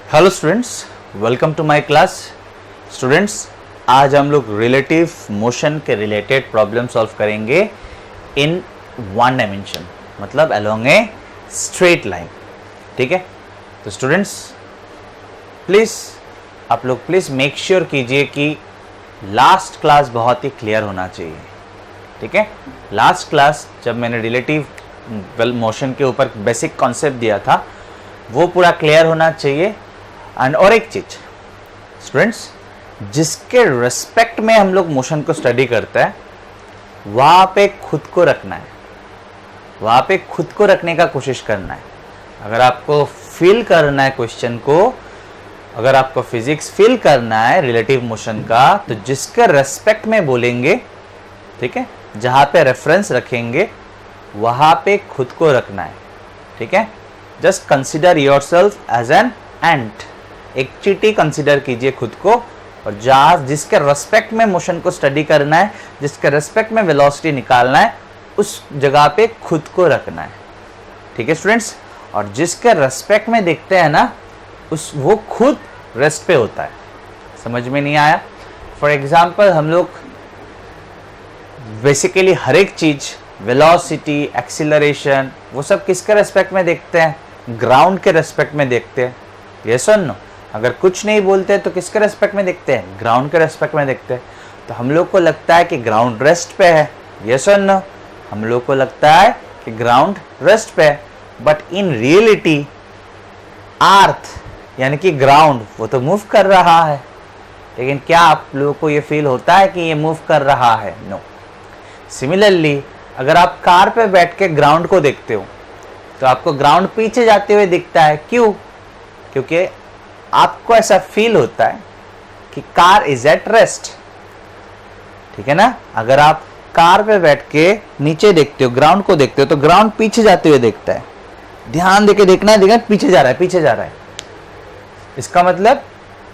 Hello students, welcome to my class. Students, आज हम लोग रिलेटिव मोशन के रिलेटेड प्रॉब्लम सॉल्व करेंगे इन वन डायमेंशन, मतलब अलोंग ए स्ट्रेट लाइन। ठीक है, तो स्टूडेंट्स आप लोग प्लीज़ मेक श्योर कीजिए कि लास्ट क्लास बहुत ही क्लियर होना चाहिए। ठीक है, लास्ट क्लास जब मैंने रिलेटिव मोशन के ऊपर बेसिक कॉन्सेप्ट दिया था वो पूरा क्लियर होना चाहिए। एंड और एक चीज स्टूडेंट्स, जिसके रिस्पेक्ट में हम लोग मोशन को स्टडी करते हैं वहां पे खुद को रखना है, वहां पे खुद को रखने का कोशिश करना है। अगर आपको फील करना है क्वेश्चन को, अगर आपको फिजिक्स फील करना है रिलेटिव मोशन का, तो जिसके रेस्पेक्ट में बोलेंगे, ठीक है, जहां पे रेफरेंस रखेंगे वहां पे खुद को रखना है। ठीक है, just consider yourself as an ant, एक चींटी कंसिडर कीजिए खुद को, और जहां जिसके रेस्पेक्ट में मोशन को स्टडी करना है, जिसके रेस्पेक्ट में वेलोसिटी निकालना है, उस जगह पे खुद को रखना है। ठीक है स्टूडेंट्स, और जिसके रेस्पेक्ट में देखते हैं ना वो खुद रेस्ट पे होता है। समझ में नहीं आया? फॉर एग्जाम्पल हम लोग बेसिकली हर एक चीज, वेलोसिटी, एक्सीलरेशन, वो सब किसके रेस्पेक्ट में देखते हैं? ग्राउंड के रेस्पेक्ट में देखते हैं। यस और नो? अगर कुछ नहीं बोलते तो किसके रेस्पेक्ट में देखते हैं? ग्राउंड के रेस्पेक्ट में देखते हैं। तो हम लोग को लगता है कि ग्राउंड रेस्ट पे है। यस और नो? हम लोग को लगता है कि ग्राउंड रेस्ट पे है, बट इन रियलिटी अर्थ यानी कि ग्राउंड वो तो मूव कर रहा है। लेकिन क्या आप लोगों को ये फील होता है कि ये मूव कर रहा है? नो। सिमिलरली अगर आप कार पे बैठ के ग्राउंड को देखते हो तो आपको ग्राउंड पीछे जाते हुए दिखता है। क्यों? क्योंकि आपको ऐसा फील होता है कि कार इज एट रेस्ट। ठीक है ना? अगर आप कार पे बैठ के नीचे देखते हो, ग्राउंड को देखते हो, तो ग्राउंड पीछे जाते हुए दिखता है। ध्यान देके देखना है, देखना पीछे जा रहा है, पीछे जा रहा है। इसका मतलब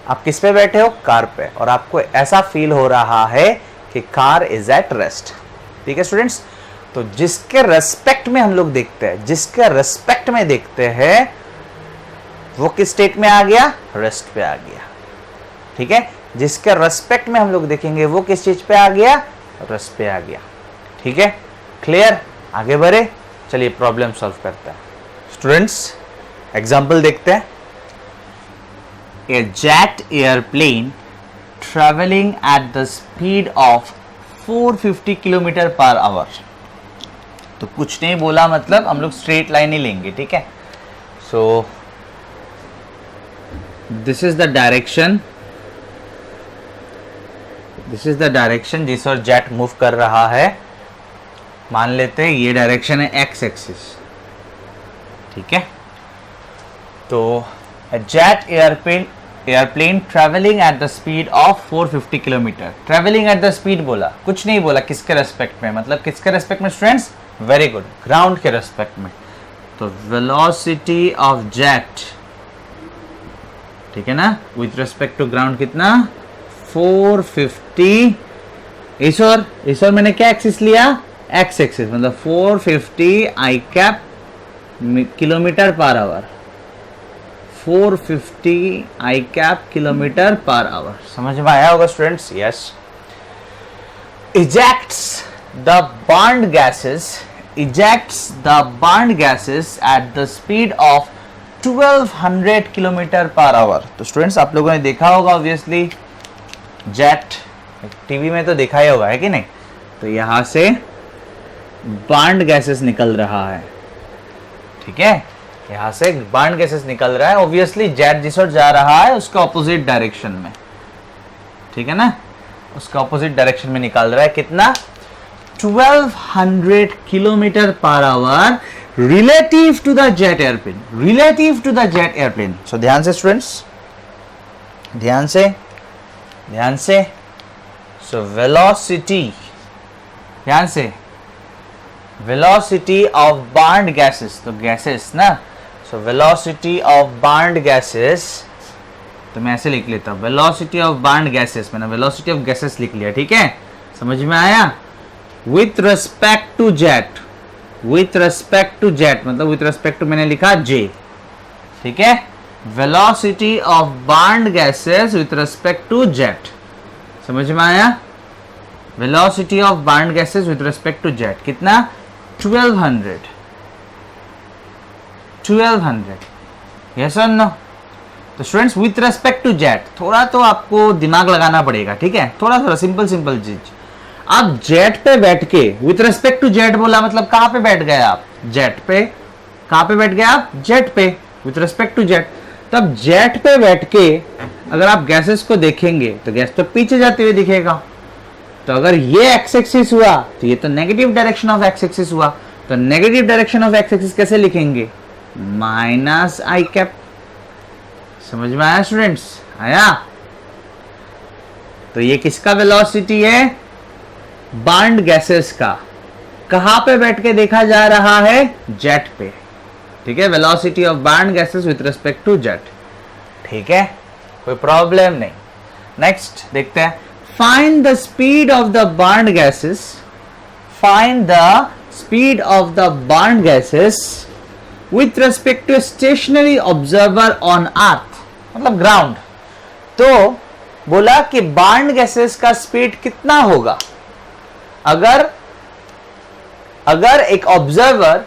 आप किस पे बैठे हो? कार पे, और आपको ऐसा फील हो रहा है कि कार इज एट रेस्ट। ठीक है स्टूडेंट्स, तो जिसके रेस्पेक्ट में हम लोग देखते हैं, जिसके रेस्पेक्ट में देखते हैं, वो किस स्टेट में आ गया? रेस्ट पे आ गया। ठीक है, जिसके रेस्पेक्ट में हम लोग देखेंगे वो किस चीज पे आ गया? रेस्ट पे आ गया। ठीक है, क्लियर? आगे बढ़े, चलिए प्रॉब्लम सॉल्व करते हैं। स्टूडेंट्स एग्जांपल देखते हैं। A jet airplane travelling at the speed of 450 kilometre per hour. तो कुछ नहीं बोला, मतलब हम लोग स्ट्रेट लाइन ही लेंगे। ठीक है, सो this is the direction, this is the direction जिस और जेट मूव कर रहा है। मान लेते हैं ये डायरेक्शन है एक्स एक्सिस। ठीक है, तो jet airplane travelling at the speed of 450 kilometre. Travelling at the speed बोला, कुछ नहीं बोला किसके रेस्पेक्ट में, मतलब किसके रेस्पेक्ट में स्टूडेंट्स? वेरी गुड, ग्राउंड के रेस्पेक्ट में। तो वेलोसिटी ऑफ जेट, ठीक है ना, विथ रेस्पेक्ट टू ग्राउंड कितना? 450। इस और मैंने क्या एक्सिस लिया? एक्स एक्सिस, मतलब 450 आई cap kilometre per our. 450 I cap kilometre per our. समझ में आया होगा students? Yes. ejects the burned gases at the speed of 1200 kilometre per hour. तो स्टूडेंट्स आप लोगों ने देखा होगा ऑब्वियसली, जेट टीवी में तो देखा ही होगा, है कि नहीं? तो यहां से बर्न्ड गैसेस निकल रहा है। ठीक है, यहां से बर्न्ड गैसेस निकल रहा है। ऑब्वियसली जेट जिस ओर जा रहा है उसके ऑपोजिट डायरेक्शन में। ठीक है ना, उसका ऑपोजिट डायरेक्शन में निकाल रहा है। कितना? 1200 kilometre per hour relative to the jet airplane, relative to the jet airplane. So ध्यान से स्टूडेंट्स, ध्यान से। सो वेलोसिटी, ध्यान से, वेलोसिटी ऑफ बर्न्ड गैसेस, तो गैसेस ना, so velocity of burned gases, तो मैं ऐसे लिख लेता हूं, वेलोसिटी ऑफ बर्न्ड गैसेस, मैंने वेलोसिटी ऑफ गैसेस लिख लिया। ठीक है, समझ में आया? With respect to jet, with respect to jet मतलब विथ रेस्पेक्ट टू मैंने लिखा जे। ठीक है, velocity of burned gases with respect to jet. समझ में आया? Velocity of burned gases with respect to jet कितना? 1200। यस और नो? तो students with respect to jet थोड़ा तो आपको दिमाग लगाना पड़ेगा, ठीक है? थोड़ा सिंपल चीज। आप जेट पे बैठ के, विथ रेस्पेक्ट टू जेट बोला मतलब कहां पे बैठ गए आप? जेट पे। कहां पे बैठ गए आप? जेट पे, विथ रेस्पेक्ट टू जेट। तब जेट पे बैठ के अगर आप गैसेस को देखेंगे तो गैस तो पीछे जाते हुए दिखेगा। तो अगर ये एक्स एक्सिस हुआ तो ये तो negative direction of x axis हुआ। तो negative direction of x axis कैसे लिखेंगे? माइनस आई कैप। समझ में आया स्टूडेंट्स? आया? तो ये किसका वेलोसिटी है? बार्न्ड गैसेस का। कहां पे बैठ के देखा जा रहा है? जेट पे, ठीक है? Velocity of burned gases with respect to jet, ठीक है? कोई प्रॉब्लम नहीं। नेक्स्ट देखते हैं, find the speed of the burned gases. Find the speed of the burned gases with respect to stationary observer on earth, मतलब ground. तो बोला कि बार्न्ड गैसेस का स्पीड कितना होगा अगर एक ऑब्जर्वर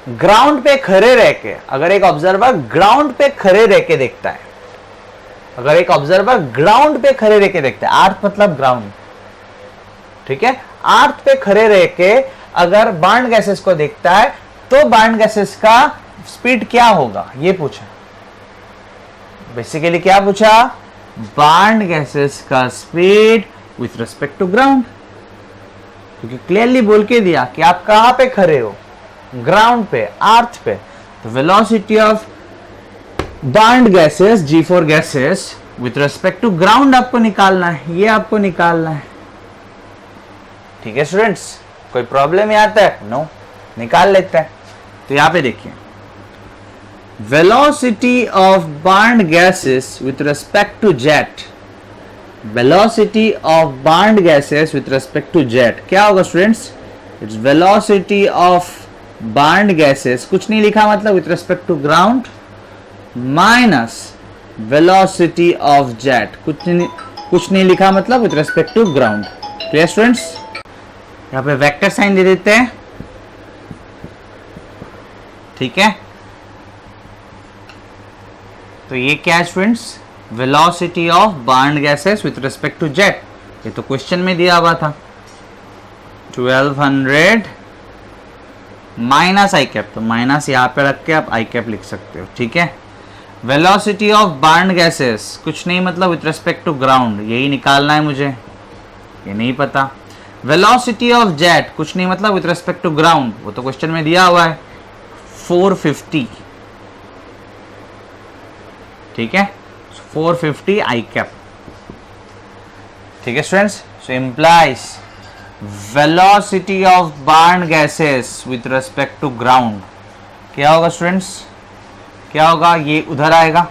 ग्राउंड पे खड़े रह के, अगर एक ऑब्जर्वर ग्राउंड पे खड़े रह के देखता है, अगर एक ऑब्जर्वर ग्राउंड पे खड़े रह के देखता है, अर्थ मतलब ग्राउंड, ठीक है? अर्थ पे खड़े रह के अगर बार्न्ड गैसेस को देखता है तो बार्न्ड गैसेस का स्पीड क्या होगा, ये पूछा। बेसिकली क्या पूछा? बार्न्ड गैसेस का speed with respect to ground, क्योंकि क्लियरली बोल के दिया कि आप कहां पे खड़े हो? ग्राउंड पे, अर्थ पे। तो velocity of burned gases, G4 gases with respect to ground आपको निकालना है, ये आपको निकालना है, ठीक है स्टूडेंट्स? कोई प्रॉब्लम यहां तक? नो, निकाल लेते हैं। तो यहां पे देखिए, velocity of burned gases with respect to jet, velocity of burned gases with respect to jet क्या होगा students? It's velocity of burned gases, कुछ नहीं लिखा मतलब with respect to ground, minus velocity of jet, कुछ नहीं लिखा मतलब with respect to ground. Clear students? यहां पे वेक्टर साइन दे देते हैं, ठीक है? तो ये क्या है students? Velocity of burned gases with respect to jet. ये तो क्वेश्चन में दिया हुआ था। 1200 माइनस आई कैप, तो माइनस यहां पे रख के आप आई कैप लिख सकते हो, ठीक है? वेलोसिटी ऑफ बार्न्ड गैसेस, कुछ नहीं मतलब विथ रिस्पेक्ट टू ग्राउंड, यही निकालना है मुझे, ये नहीं पता। वेलोसिटी ऑफ जेट, कुछ नहीं मतलब विथ रिस्पेक्ट टू ग्राउंड, वो तो क्वेश्चन में दिया हुआ है 450, ठीक है? 450 आई कैप, ठीक है students? So implies velocity of burned gases with respect to ground क्या होगा स्टूडेंट्स? क्या होगा? ये उधर आएगा,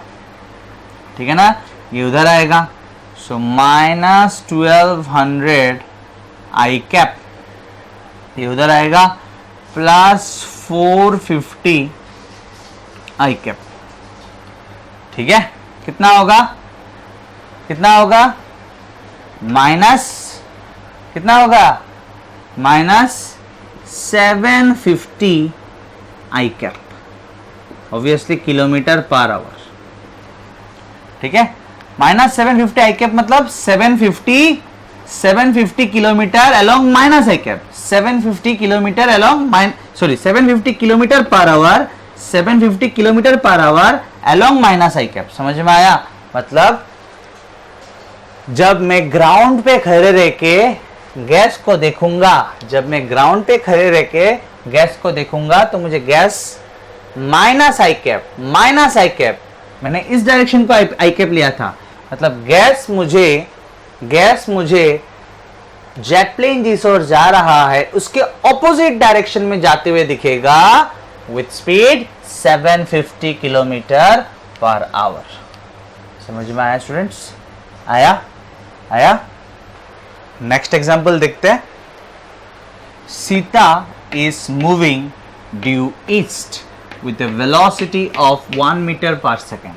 ठीक है ना? ये उधर आएगा। सो माइनस 1200 आई कैप, ये उधर आएगा, प्लस 450 आई कैप, ठीक है? कितना होगा? कितना होगा? माइनस कितना होगा? Minus 750 I cap, obviously kilometre per hour, ठीक है? माइनस 750 आई कैप मतलब 750 किलोमीटर अलोंग माइनस आई cap, 750 kilometre along 750 kilometre per hour, 750 kilometre per hour along minus आई कैप। समझ में आया? मतलब जब मैं ग्राउंड पे खड़े रह के गैस को देखूंगा, जब मैं ग्राउंड पे खड़े रह के गैस को देखूंगा तो मुझे गैस माइनस आई कैप, मैंने इस डायरेक्शन को आई कैप लिया था, मतलब गैस मुझे जेट प्लेन जिस ओर जा रहा है उसके ऑपोजिट डायरेक्शन में जाते हुए दिखेगा with speed 750 kilometre per our. समझ में आया स्टूडेंट्स? आया? नेक्स्ट एग्जांपल देखते हैं। Sita is moving due east with a velocity of 1 meter per second.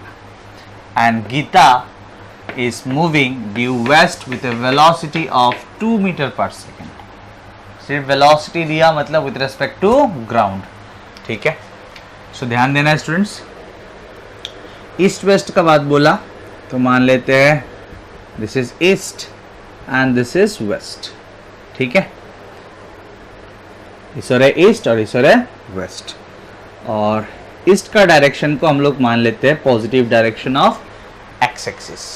and Geeta is moving due west with a velocity of 2 meter per second. सिर्फ velocity दिया मतलब with respect to ground, ठीक है। So ध्यान देना है स्टूडेंट्स, ईस्ट वेस्ट का बात बोला तो मान लेते हैं this is east and this is west, ठीक है। इस ओर है ईस्ट और इस ओर है वेस्ट, और ईस्ट का डायरेक्शन को हम लोग मान लेते हैं positive direction of x axis,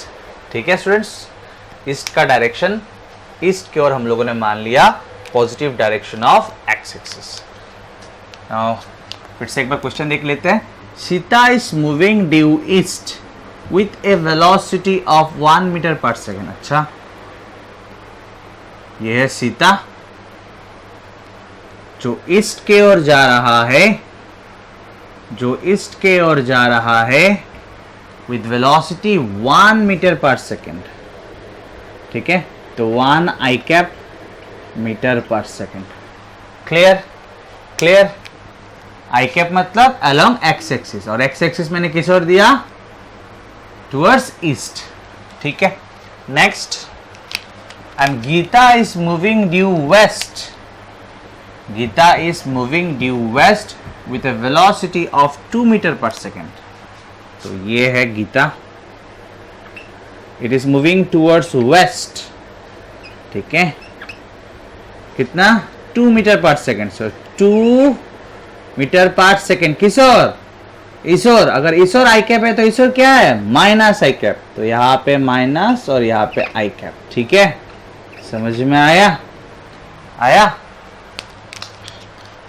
ठीक है स्टूडेंट्स। ईस्ट का डायरेक्शन ईस्ट की ओर हम लोगों ने मान लिया positive direction of x axis. Now फिर से एक बार क्वेश्चन देख लेते हैं। Sita is moving due east with a velocity of 1 metre per second. अच्छा, यह है सीता जो ईस्ट के ओर जा रहा है, जो ईस्ट के ओर जा रहा है with velocity 1 metre per second, ठीक है। तो 1 I cap metre per second. Clear clear. I cap मतलब अलोंग एक्स एक्सिस, और एक्स एक्सिस मैंने किस ओर दिया, टुवर्ड्स ईस्ट, ठीक है। Next, and Geeta is moving due west, Geeta is moving due west with a velocity of 2 metre per second. तो ये है Geeta, it is moving towards west, ठीक है। कितना, 2 मीटर पर सेकेंड। सो 2 मीटर पर सेकेंड किस ओर, इस ओर। अगर इस ओर आई कैप है तो इस ओर क्या है, माइनस आई कैप, तो यहाँ पे माइनस और यहाँ पे आई कैप, ठीक है। समझ में आया, आया।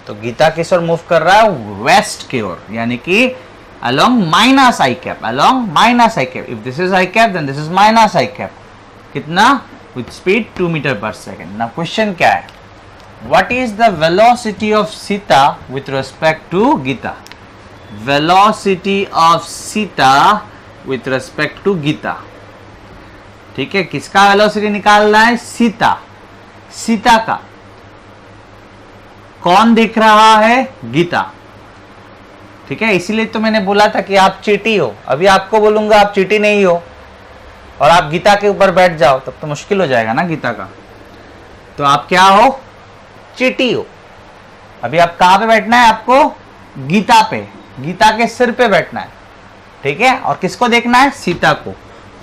तो गीता किस ओर मूव कर रहा है, वेस्ट की ओर, यानी कि along minus I cap, along minus I cap. If this is I cap, then this is minus I cap. कितना, with speed 2 meter per second. Now question क्या है, what is the velocity of Sita with respect to Geeta? Velocity of Sita with respect to Geeta, ठीक है। किसका velocity निकालना है, सीता, सीता का। कौन दिख रहा है, गीता, ठीक है। इसीलिए तो मैंने बोला था कि आप चीटी हो। अभी आपको बोलूंगा आप चीटी नहीं हो और आप गीता के ऊपर बैठ जाओ, तब तो मुश्किल हो जाएगा ना गीता का। तो आप क्या हो, चीटी हो। अभी आप कहां पे बैठना है, आपको गीता पे, गीता के सिर पे बैठना है, ठीक है। और किसको देखना है, सीता को।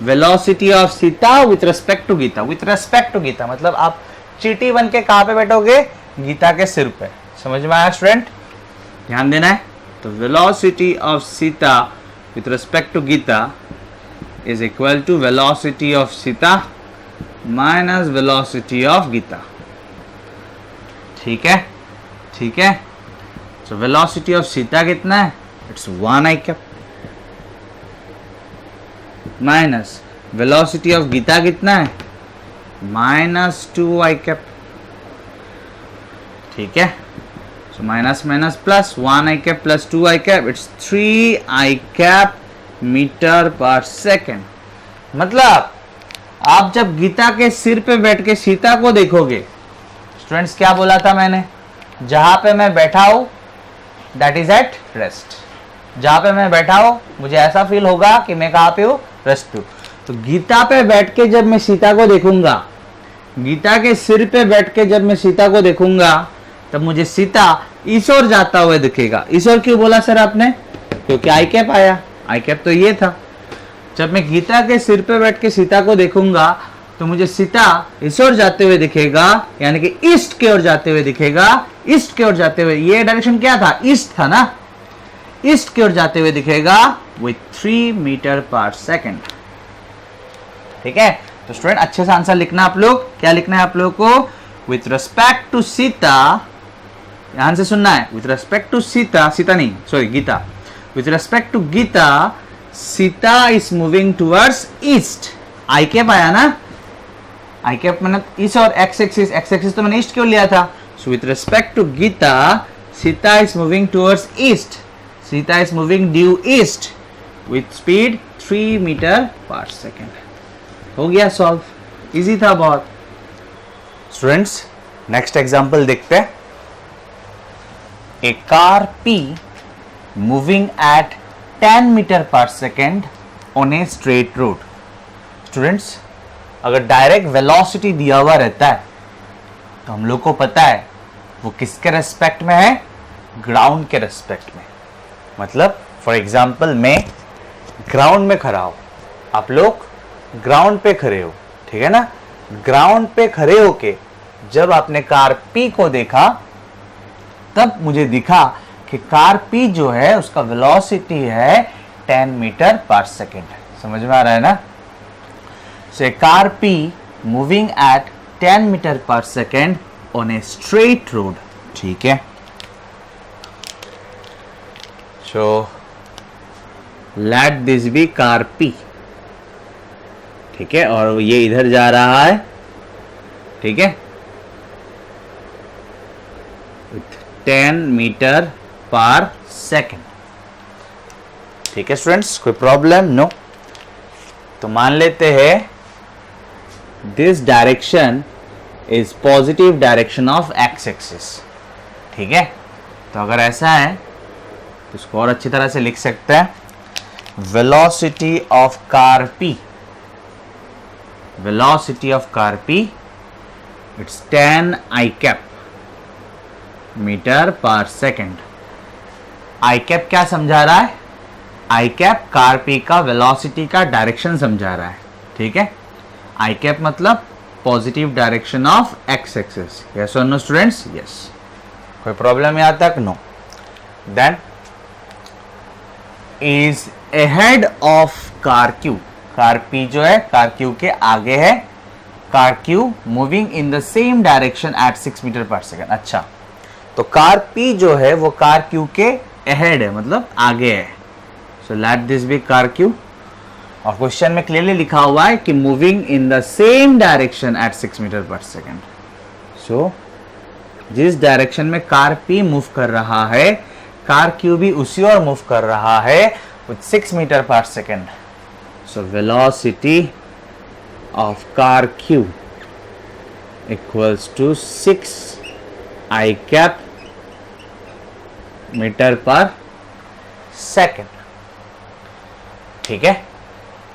Velocity of Sita with respect to Gita, with respect to Gita मतलब आप चीटी बन के कहां पे बैठोगे, गीता के सिर पे। समझ में आया स्टूडेंट, ध्यान देना है। तो velocity of Sita with respect to Geeta is equal to velocity of Sita minus velocity of Geeta, ठीक है, ठीक है। So velocity of Sita कितना है, it's 1 I cap minus velocity of Geeta कितना है, minus 2 I cap, ठीक है। So minus minus plus 1 I cap plus 2 I cap, it's 3 I cap meter per second। मतलब आप जब गीता के सिर पे बैठ के सीता को देखोगे, स्टूडेंट्स क्या बोला था मैंने, जहां पे मैं बैठा हूं दैट इज एट रेस्ट। जहां पे मैं बैठा हूं मुझे ऐसा फील होगा कि मैं कहां पे हूं, रेस्ट पे। तो गीता पे बैठ के जब मैं सीता को देखूंगा, गीता के सिर पे बैठ के जब मैं सीता को देखूंगा, तब मुझे सीता इस ओर जाता हुआ दिखेगा। इस ओर क्यों बोला सर आपने, क्योंकि आई कैप आया, आई कैप तो ये था। जब मैं गीता के सिर पे बैठ के सीता को देखूंगा तो मुझे सीता इस ओर जाते हुए दिखेगा, यानी कि ईस्ट की ओर जाते हुए दिखेगा। ईस्ट की ओर जाते हुए, ये डायरेक्शन क्या था, ईस्ट था ना, ईस्ट की ओर जाते हुए दिखेगा विथ 3 मीटर पर सेकेंड, ठीक है। तो स्टूडेंट अच्छे से आंसर लिखना आप लोग। क्या लिखना है आप लोगों को, विथ रेस्पेक्ट टू सीता, ध्यान से सुनना है, with respect to Sita, Sita नहीं sorry Geeta, with respect to Gita Sita is moving towards east. I cap आया ना, आई कैप मैंने इस और एक्स एक्सिस तो मैंने ईस्ट क्यों लिया था। So with respect to Gita Sita is moving towards east, Sita is moving due east with speed 3 metre per second. हो गया सॉल्व, इजी था बहुत। स्टूडेंट्स नेक्स्ट एग्जांपल देखते हैं। A car P moving at 10 meter per second on a straight road. Students, अगर direct velocity दिया हुआ रहता है तो हम लोग को पता है वो किसके रेस्पेक्ट में है, ग्राउंड के रेस्पेक्ट में। मतलब फॉर एग्जाम्पल मैं ग्राउंड में खड़ा हूं, आप लोग ग्राउंड पे खड़े हो, ठीक है ना। ग्राउंड पे खड़े होके जब आपने कार पी को देखा तब मुझे दिखा कि कार पी जो है उसका वेलोसिटी है 10 मीटर पर सेकेंड। समझ में आ रहा है ना। So car P moving at 10 metre per second on a straight road, ठीक है। So let this be car P, ठीक है, और ये इधर जा रहा है, ठीक है, 10 मीटर पर सेकेंड, ठीक है स्टूडेंट्स, कोई प्रॉब्लम? नो। तो मान लेते हैं this direction is positive direction of x axis, ठीक है। तो अगर ऐसा है तो इसको और अच्छी तरह से लिख सकते हैं, velocity of car P, velocity of car P it's 10 I cap metre per second. I cap क्या समझा रहा है? आई कैप कार पी का वेलोसिटी का डायरेक्शन समझा रहा है, ठीक है। आई कैप मतलब positive direction of x axis. Yes और नो स्टूडेंट्स? यस। कोई प्रॉब्लम यहां तक? No. Then is ahead of car Q, car P जो है कार क्यू के आगे है, car Q moving in the same direction at 6 metre per second. अच्छा, तो कार पी जो है वो कार क्यू के अहेड है, मतलब आगे है। So let this be car Q, और क्वेश्चन में क्लियरली लिखा हुआ है कि moving in the same direction at 6 metre per second. So जिस डायरेक्शन में कार पी मूव कर रहा है, कार क्यू भी उसी ओर मूव कर रहा है with 6 metre per second. So velocity of car Q equals to 6 I cap metre per second, ठीक है।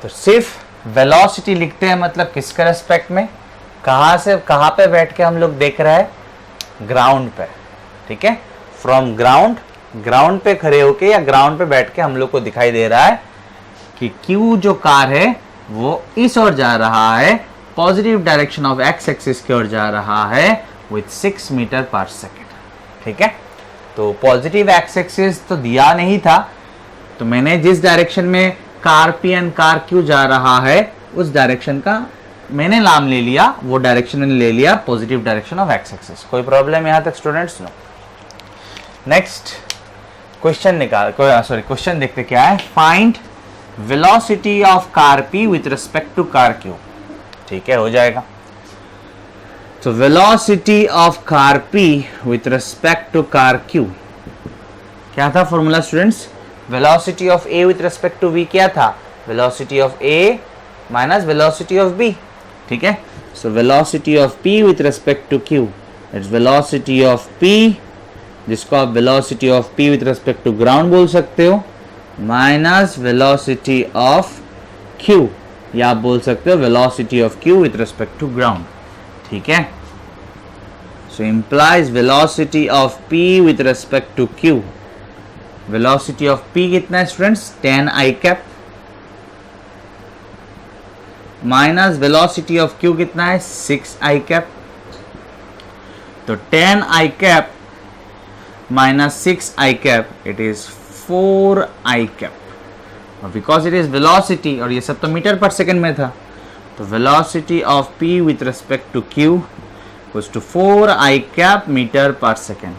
तो सिर्फ वेलोसिटी लिखते हैं, मतलब किसके रेस्पेक्ट में, कहां से कहां पे बैठ के हम लोग देख रहे हैं, ग्राउंड पे, ठीक है। फ्रॉम ग्राउंड, ग्राउंड पे खड़े होके या ग्राउंड पे बैठ के हम लोग को दिखाई दे रहा है कि क्यू जो कार है वो इस ओर जा रहा है, positive direction of x axis की ओर जा रहा है विथ 6 मीटर पर सेकेंड, ठीक है। तो पॉजिटिव एक्स एक्सिस तो दिया नहीं था, तो मैंने जिस डायरेक्शन में car P and car Q जा रहा है उस डायरेक्शन का मैंने नाम ले लिया, वो डायरेक्शन मैंने ले लिया positive direction of x axis. कोई प्रॉब्लम यहां तक students? No. Next question question देखते क्या है। Find velocity of car P with respect to car Q, ठीक है, हो जाएगा। तो velocity of car P with respect to car Q क्या था formula students? Velocity of A with respect to V क्या था? Velocity of A minus velocity of B, ठीक है। So velocity of P with respect to Q it's velocity of P, जिसको आप velocity of P with respect to ground बोल सकते हो, minus velocity of Q, या आप बोल सकते हो velocity of Q with respect to ground, ठीक है। So implies velocity of P with respect to Q, velocity of P कितना है students? 10 I cap, minus velocity of Q कितना है? 6 आई कैप। तो 10 आई cap minus 6 I cap it is 4 I cap, और because it is velocity, और ये सब तो मीटर पर सेकेंड में था, तो velocity of P with respect to Q equals to 4 I cap metre per second.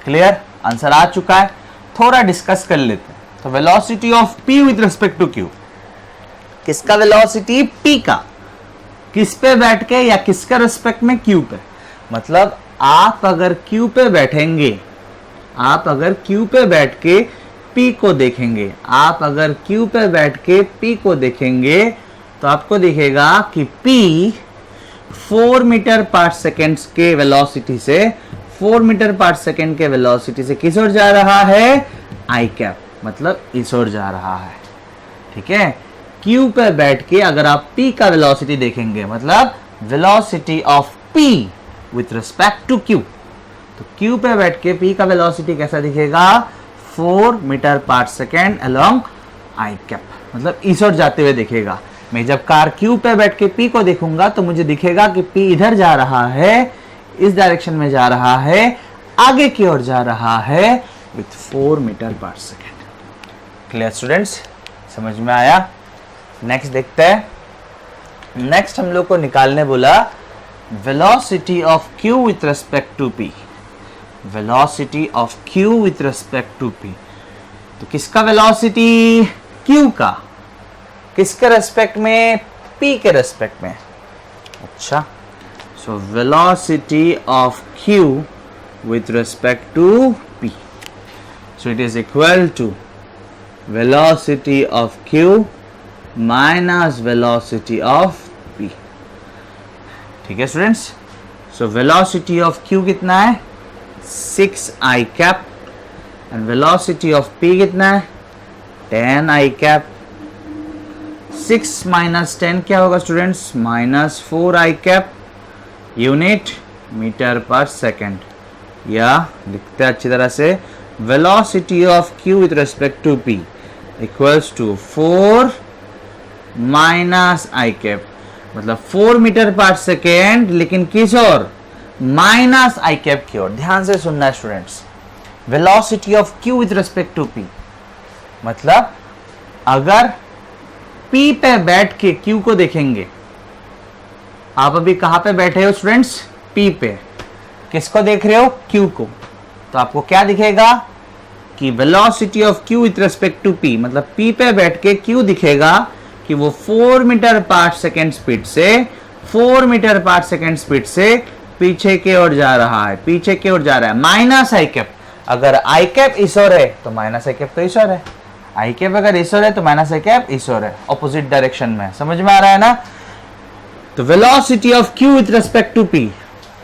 Clear? Answer आ चुका है। थोड़ा डिस्कस कर लेते हैं। तो velocity of P with respect to Q, किसका वेलोसिटी? पी का, किस पे बैठ के या किसका रिस्पेक्ट में? क्यू पे। मतलब आप अगर क्यू पे बैठेंगे, आप अगर क्यू पे बैठ के पी को देखेंगे, आप अगर क्यू पे बैठ के पी को देखेंगे तो आपको दिखेगा कि पी 4 मीटर पर सेकेंड के वेलोसिटी से 4 मीटर पर सेकेंड के वेलोसिटी से किस ओर जा रहा है? आई कैप, मतलब इस ओर जा रहा है, ठीक है। Q पे बैठ के अगर आप P का वेलोसिटी देखेंगे, मतलब velocity of P with respect to Q, तो Q पे बैठ के P का वेलोसिटी कैसा दिखेगा? 4 मीटर पर सेकेंड अलोंग आई कैप, मतलब इस ओर जाते हुए दिखेगा। मैं जब कार Q पे बैठ के P को देखूंगा तो मुझे दिखेगा कि P इधर जा रहा है, इस डायरेक्शन में जा रहा है, आगे की ओर जा रहा है with 4 metre per second. Clear students, समझ में आया? नेक्स्ट देखते हैं। नेक्स्ट हम लोग को निकालने बोला velocity of Q with respect to P। Velocity of Q with respect to P, तो किसका वेलोसिटी? Q का। किसके रेस्पेक्ट में? P के रेस्पेक्ट में। अच्छा, सो velocity of Q with respect to P, so it is equal to velocity of Q minus velocity of P। ठीक है students, so velocity of Q कितना है? 6i cap, and velocity of P कितना है? 10i cap. 6 minus 10 क्या होगा students? Minus 4i cap, unit metre per second. या लिखते हैं अच्छी तरह से, velocity of Q with respect to P equals to 4 minus I cap, मतलब 4 मीटर पर सेकेंड, लेकिन किस ओर? माइनस आई कैप की ओर। ध्यान से सुनना है students, velocity of Q with respect to P, मतलब अगर P पे बैठ के Q को देखेंगे, आप अभी कहां पे बैठे हो स्टूडेंट्स? P पे। किसको देख रहे हो? Q को। तो आपको क्या दिखेगा कि velocity of Q with respect to P, मतलब P पे बैठ के Q दिखेगा कि वो 4 मीटर पर सेकेंड स्पीड से 4 मीटर पर सेकेंड स्पीड से पीछे की ओर जा रहा है, पीछे की ओर जा रहा है, माइनस आई कैप। अगर आई कैप इस ओर है तो माइनस आई कैप तो इस ओर है, आई कैप अगर इस ओर है तो माइनस आई कैप इस ओर है, ऑपोजिट डायरेक्शन में। समझ में आ रहा है ना? तो velocity of Q with respect to P,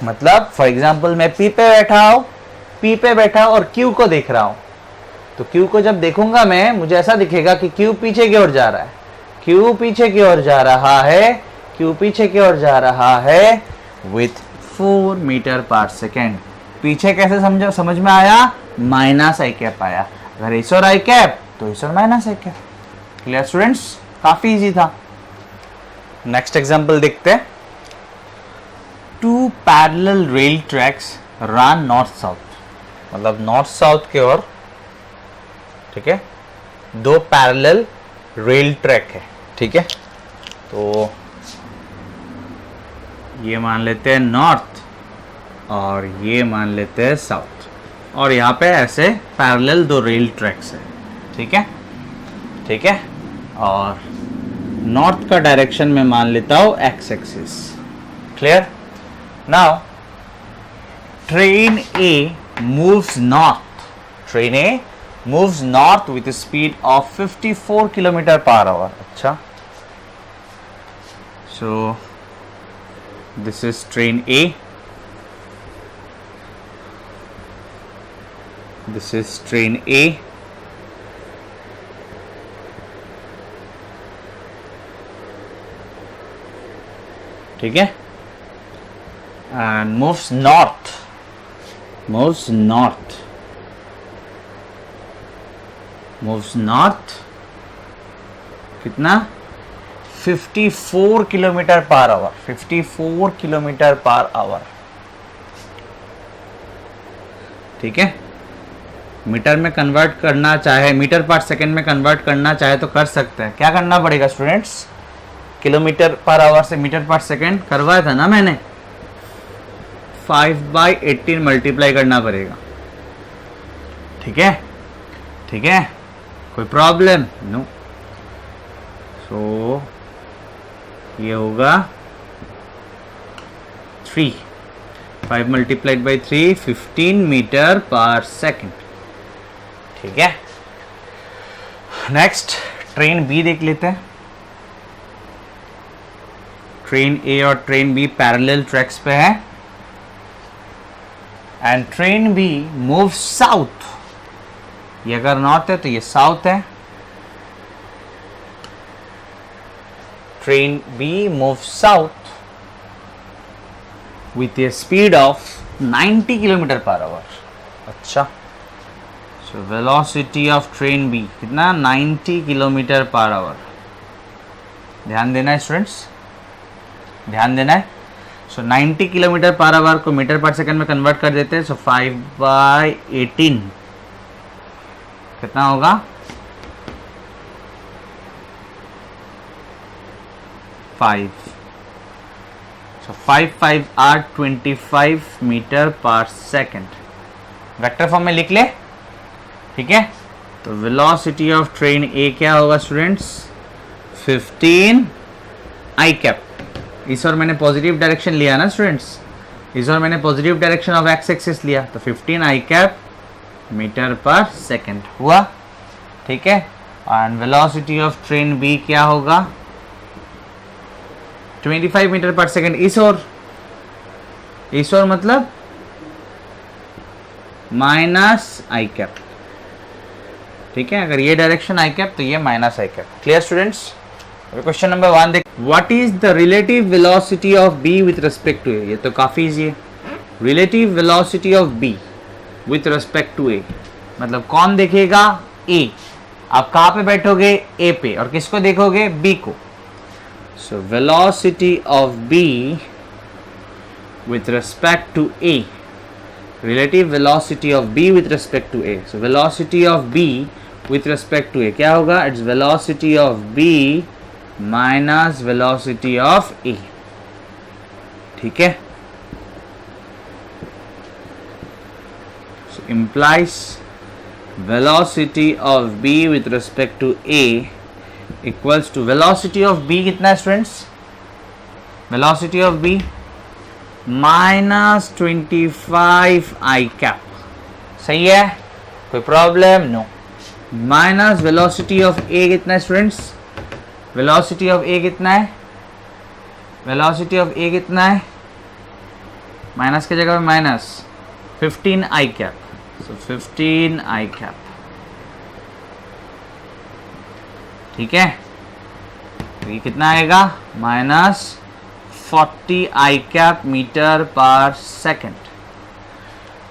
मतलब फॉर एग्जाम्पल मैं P पे बैठा हूं और Q को देख रहा हूं, तो Q को जब देखूंगा मैं, मुझे ऐसा दिखेगा कि Q पीछे की ओर जा रहा है, Q पीछे की ओर जा रहा है, Q पीछे की ओर जा रहा है विथ 4 मीटर पर सेकेंड। पीछे कैसे समझ में आया? माइनस आई कैप आया। अगर इस ओर आई कैप तो इस ओर माइनस आई कैप। Clear students? काफी इजी था। नेक्स्ट एग्जांपल देखते हैं। 2 parallel rail tracks run north south, मतलब नॉर्थ साउथ की ओर, ठीक है। 2 पैरेलल रेल ट्रैक है, ठीक है। तो ये मान लेते हैं नॉर्थ और ये मान लेते हैं साउथ, और यहाँ पे ऐसे पैरेलल 2 रेल ट्रैक्स है, ठीक है, ठीक है। और नॉर्थ का डायरेक्शन में मान लेता हूँ X axis. Clear? Now train A moves north, train A moves north with speed of 54 kilometre per hour. अच्छा, so this is train A, this is train A, ठीक है, and moves north, moves north, moves north कितना? 54 kilometre per our, 54 kilometre per hour, ठीक है। Metre में convert करना चाहे, metre per second में कन्वर्ट करना चाहे तो कर सकते हैं। क्या करना पड़ेगा स्टूडेंट्स? किलोमीटर पर आवर से मीटर पर सेकेंड करवाया था ना मैंने, 5/18 मल्टीप्लाई करना पड़ेगा, ठीक है, ठीक है। कोई प्रॉब्लम? नो। सो ये होगा 3, 5 multiplied by 3, 15 metre per second, ठीक है। नेक्स्ट ट्रेन बी देख लेते हैं। ट्रेन ए और ट्रेन बी पैरेलल ट्रैक्स पे है, and train B move south. ये अगर नॉर्थ है तो ये साउथ है, train B moves south with a speed of 90 km per hour. अच्छा, so velocity of train B कितना 90 km per hour. ध्यान देना है स्टूडेंट्स, ध्यान देना है. सो 90 किलोमीटर पर आवर को मीटर पर सेकंड में कन्वर्ट कर देते हैं. सो 5/18 कितना होगा? 5. सो 5 are 25 metre per second. Vector form में लिख ले, ठीक है. तो वेलोसिटी ऑफ ट्रेन ए क्या होगा स्टूडेंट्स? 15 आई कैप. इस और मैंने पॉजिटिव डायरेक्शन लिया ना स्टूडेंट्स, इस और मैंने positive direction of x axis लिया, तो 15 आई कैप मीटर पर सेकंड हुआ, ठीक है. And velocity of train B क्या होगा? 25 मीटर पर सेकंड. इस और मतलब माइनस आई कैप, ठीक है. अगर ये डायरेक्शन आई कैप तो ये माइनस आई cap. Clear students? Question number 1 देख. What is the relative velocity of B with respect to A? ये तो काफी इजी है. Relative velocity of B with respect to A मतलब कौन देखेगा? ए. आप कहाँ पे बैठोगे? ए पे. और किसको देखोगे? बी को. So velocity of B with respect to A, relative velocity of B with respect to A. So velocity of B with respect to A क्या होगा? It's velocity of B minus velocity of A, ठीक है. सो implies velocity of b with respect to a equals to velocity of b कितना है students? velocity of b minus 25 I cap. सही है? कोई problem? No. Minus velocity of A कितना है students? Velocity of A कितना है? वेलोसिटी ऑफ ए कितना है? माइनस की जगह पे माइनस 15 आई कैप. सो 15 आई कैप, ठीक है. तो ये कितना आएगा? माइनस 40 आई कैप मीटर पर सेकंड.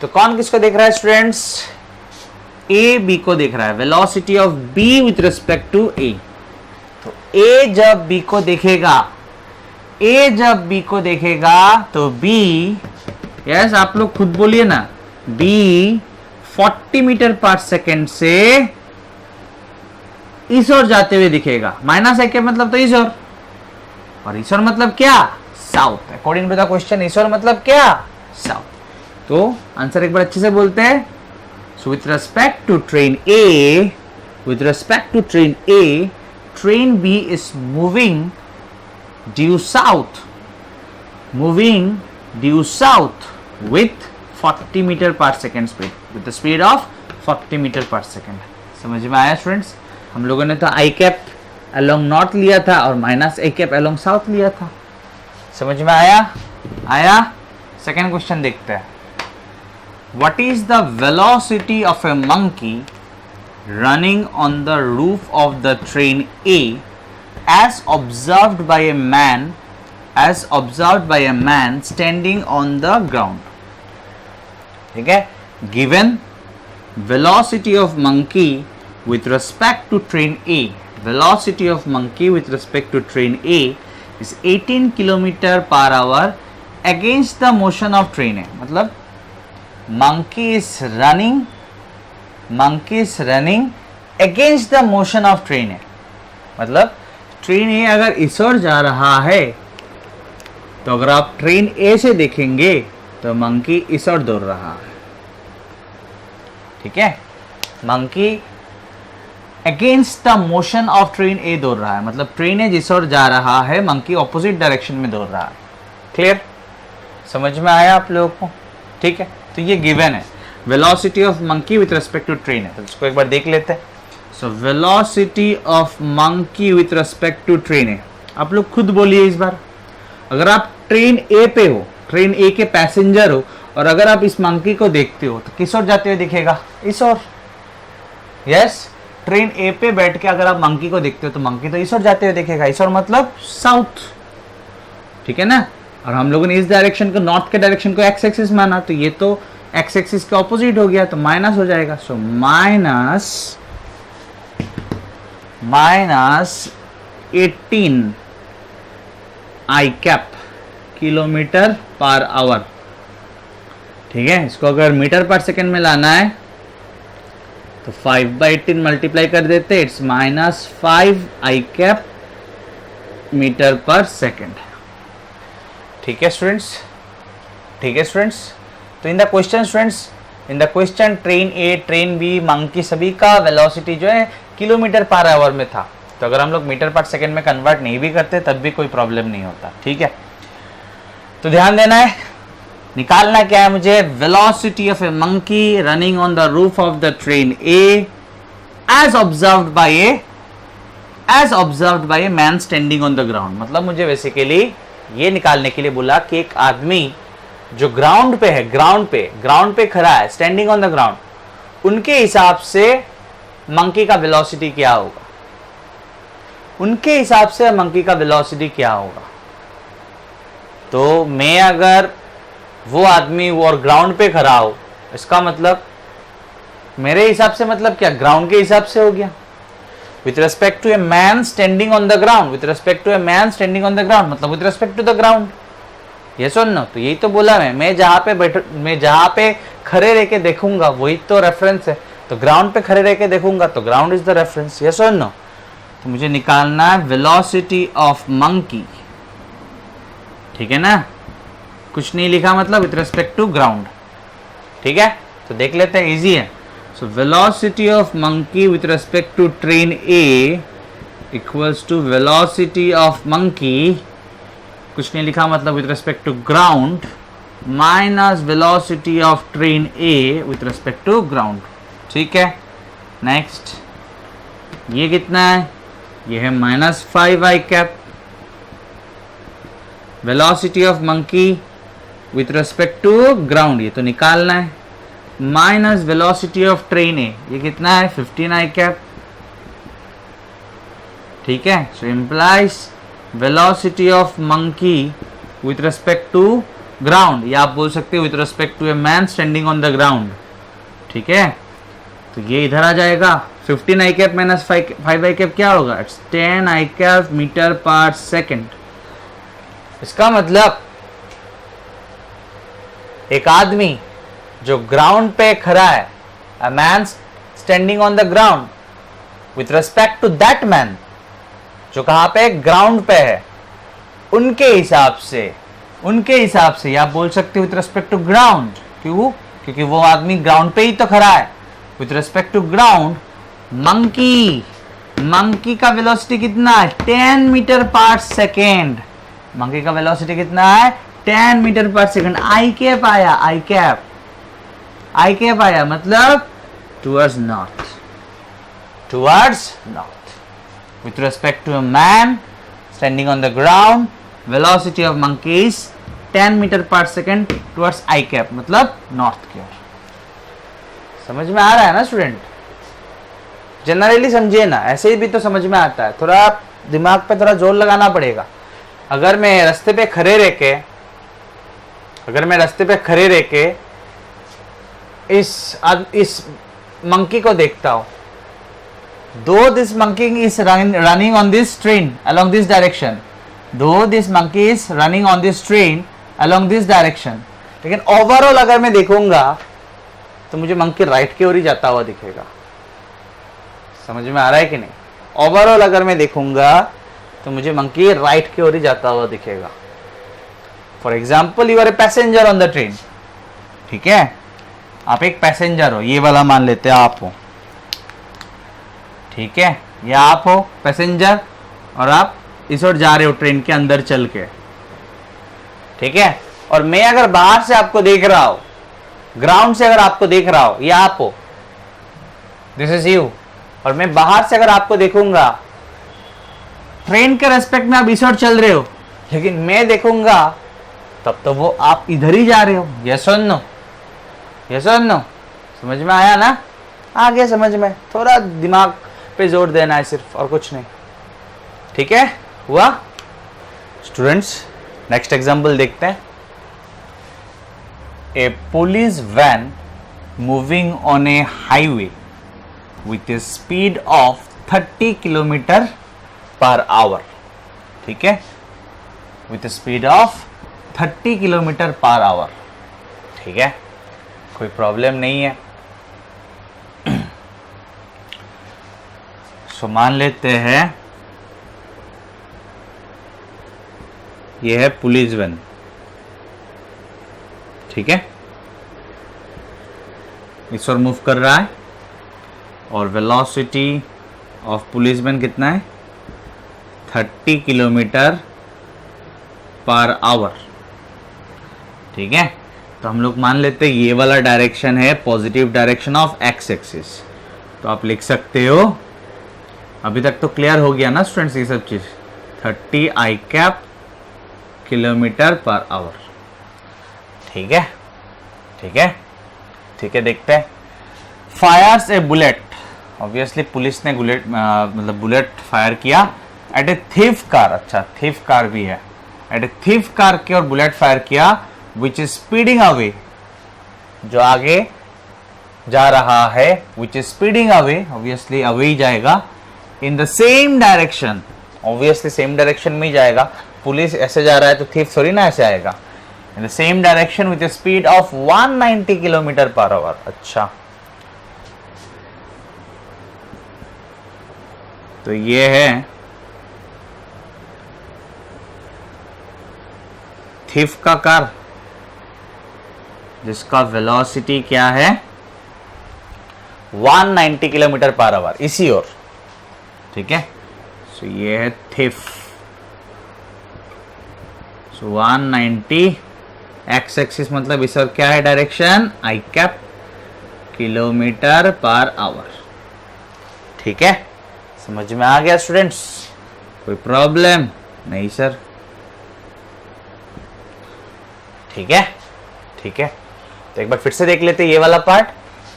तो कौन किसको देख रहा है स्टूडेंट्स? ए बी को देख रहा है. Velocity of B with respect to A. तो ए जब बी को देखेगा, ए जब बी को देखेगा तो बी, यस आप लोग खुद बोलिए ना, बी 40 मीटर पर सेकेंड से इस ओर जाते हुए दिखेगा. माइनस आई कैप मतलब तो इस ओर, और इस ओर मतलब क्या? South. According to the question इस ओर मतलब क्या? साउथ. तो आंसर एक बार अच्छे से बोलते हैं. So with respect to train A, with respect to train A, train B is moving due south with 40 meter per second speed, with the speed of 40 meter per second. समझ में आया students? हम लोगों ने तो आई कैप अलोंग नॉर्थ लिया था और माइनस आई कैप अलोंग साउथ लिया था. समझ में आया? सेकेंड क्वेश्चन देखते हैं. What is the velocity of a monkey running on the roof of the train A as observed by a man standing on the ground? ठीक है. Given velocity of monkey with respect to train A, velocity of monkey with respect to train A is 18 km per hour against the motion of train A. मतलब monkey is running against the motion of train A. मतलब train ए अगर इस ओर जा रहा है तो अगर आप ट्रेन ए से देखेंगे तो मंकी इस ओर दौड़ रहा है. ठीक है, monkey against the motion of train A दौड़ रहा है. मतलब ट्रेन ए जिस ओर जा रहा है मंकी ऑपोजिट डायरेक्शन में दौड़ रहा है. क्लियर? समझ में आया आप लोगों को? ठीक है, तो ये गिवन है. Velocity of monkey with respect to train है, तो इसको एक बार देख लेते हैं. So velocity of monkey with respect to train है. आप लोग खुद बोलिए इस बार. अगर आप ट्रेन ए पे हो, ट्रेन ए के पैसेंजर हो, और अगर आप इस मंकी को देखते हो तो किस ओर जाते हुए दिखेगा? इस ओर. यस, ट्रेन ए पे बैठ के अगर आप मंकी को देखते हो तो मंकी तो इस ओर जाते हुए दिखेगा, इस ओर मतलब साउथ, ठीक है ना। और हम लोगों ने इस डायरेक्शन को, नॉर्थ के डायरेक्शन को एक्स एक्सिस माना, तो ये तो एक्स एक्सिस के ऑपोजिट हो गया, तो माइनस हो जाएगा। सो माइनस 18 आई कैप किलोमीटर पर आवर, ठीक है। इसको अगर मीटर पर सेकेंड में लाना है तो 5/18 मल्टीप्लाई कर देते, it's -5 I cap metre per second, ठीक है स्टूडेंट्स, ठीक है स्टूडेंट्स। तो in the question students, in the question train A, train B, monkey सभी का वेलोसिटी जो है किलोमीटर पर आवर में था। तो अगर हम लोग मीटर पर सेकेंड में कन्वर्ट नहीं भी करते तब भी कोई प्रॉब्लम नहीं होता, ठीक है। तो ध्यान देना है, निकालना क्या है मुझे, velocity of a monkey running on the roof of the train A as observed by a man standing on the ground. मतलब मुझे बेसिकली ये निकालने के लिए बोला कि एक आदमी जो ग्राउंड पे है, ग्राउंड पे खड़ा है, स्टैंडिंग ऑन द ग्राउंड, उनके हिसाब से मंकी का वेलोसिटी क्या होगा, उनके हिसाब से मंकी का वेलोसिटी क्या होगा। तो मैं अगर वो आदमी वो और ग्राउंड पे खड़ा हो, इसका मतलब मेरे हिसाब से मतलब क्या, ग्राउंड के हिसाब से हो गया। With respect to a man standing on the ground, with respect to a man standing on the ground मतलब with respect to the ground, ये सुन नो। तो यही तो बोला मैं जहां पे खड़े रह के देखूंगा वही तो रेफरेंस है। तो ग्राउंड पे खड़े रह के देखूंगा तो ग्राउंड इज द रेफरेंस, ये सुन नो। तो मुझे निकालना है वेलोसिटी ऑफ मंकी, ठीक है ना, कुछ नहीं लिखा मतलब विथ रेस्पेक्ट टू ग्राउंड, ठीक है। तो देख लेते हैं, इजी है। So velocity of monkey with respect to train A equals to velocity of monkey, कुछ नहीं लिखा मतलब with respect to ground, minus velocity of train A with respect to ground, ठीक है। नेक्स्ट, ये कितना है, ये है -5 आई cap. Velocity of monkey with respect to ground, ये तो निकालना है, minus velocity of train A, ये कितना है 15 आई कैप, ठीक है। सो implies velocity of monkey with respect to ground, या आप बोल सकते हो with respect to a man standing on the ground, ठीक है। तो ये इधर आ जाएगा, 15 आई कैप माइनस 5 आई कैप क्या होगा, it's 10 I cap metre per second. इसका मतलब एक आदमी जो ग्राउंड पे खड़ा है, a man standing on the ground with respect to that man जो कहां पे ग्राउंड पे है, उनके हिसाब से आप बोल सकते हो विथ रेस्पेक्ट टू ग्राउंड, क्यों, क्योंकि वो आदमी ग्राउंड पे ही तो खड़ा है। With respect to ground monkey का वेलोसिटी कितना है 10 मीटर पर सेकेंड, मंकी का वेलोसिटी कितना है 10 metre per second. I cap आया मतलब towards north, with respect to a man standing on the ground, velocity of monkey is 10 metre per second towards I cap मतलब north की ओर। समझ में आ रहा है ना स्टूडेंट, जनरली समझिए ना, ऐसे ही भी तो समझ में आता है, थोड़ा दिमाग पे थोड़ा जोर लगाना पड़ेगा। अगर मैं रास्ते पे खड़े रह के इस मंकी को देखता हूं, though this monkey is running on this train along this direction, लेकिन ओवरऑल अगर मैं देखूंगा तो मुझे मंकी राइट की ओर ही जाता हुआ दिखेगा। समझ में आ रहा है कि नहीं, ओवरऑल अगर मैं देखूंगा तो मुझे मंकी राइट की ओर ही जाता हुआ दिखेगा। For example, you are a passenger on the train, ठीक है, आप एक पैसेंजर हो, ये वाला मान लेते हैं आप हो, ठीक है, ये आप हो पैसेंजर और आप इस ओर जा रहे हो ट्रेन के अंदर चल के, ठीक है। और मैं अगर बाहर से आपको देख रहा हूं, ग्राउंड से अगर आपको देख रहा हूं, ये आप हो, दिस इज यू, और मैं बाहर से अगर आपको देखूंगा, ट्रेन के रेस्पेक्ट में आप इस ओर चल रहे हो, लेकिन मैं देखूंगा तब तो वो आप इधर ही जा रहे हो। यस और नो, समझ में आया ना, आ गया समझ में, थोड़ा दिमाग पे जोर देना है सिर्फ, और कुछ नहीं। ठीक है, हुआ स्टूडेंट्स? नेक्स्ट एग्जांपल देखते हैं। A police van moving on a highway with a speed of 30 kilometre per hour. ठीक है, with speed of 30 kilometre per hour. ठीक है, कोई प्रॉब्लम नहीं है। सो मान लेते हैं यह है पुलिस वैन। ठीक है, इस ओर मूव कर रहा है और वेलोसिटी ऑफ पुलिस वैन कितना है? 30 किलोमीटर पर आवर। ठीक है, तो हम लोग मान लेते हैं ये वाला डायरेक्शन है positive direction of x axis. तो आप लिख सकते हो, अभी तक तो क्लियर हो गया ना स्टूडेंट्स ये सब चीज, 30 i cap kilometre per hour. ठीक है, ठीक है, ठीक है, देखते हैं। Fyers a bullet, obviously police ने बुलेट फायर किया एट ए थीफ कार। अच्छा, थीफ कार भी है। एट ए थीफ कार की और बुलेट फायर किया विच इज स्पीडिंग अवे, जो आगे जा रहा है, which is speeding away, obviously away ही जाएगा, in the same direction, obviously same direction में ही जाएगा। पुलिस ऐसे जा रहा है तो थीफ थोड़ी ना ऐसे आएगा। इन the same direction with a speed of 190 kilometre per hour. अच्छा, तो ये है थीफ का कार जिसका वेलोसिटी क्या है? 190 किलोमीटर पर आवर, इसी ओर। ठीक है, सो ये है थीफ। सो 190 एक्स एक्सिस मतलब इस ओर क्या है डायरेक्शन? आई कैप किलोमीटर पर आवर। ठीक है, समझ में आ गया स्टूडेंट्स? कोई प्रॉब्लम नहीं सर? ठीक है, ठीक है, तो एक बार फिर से देख लेते हैं ये वाला part.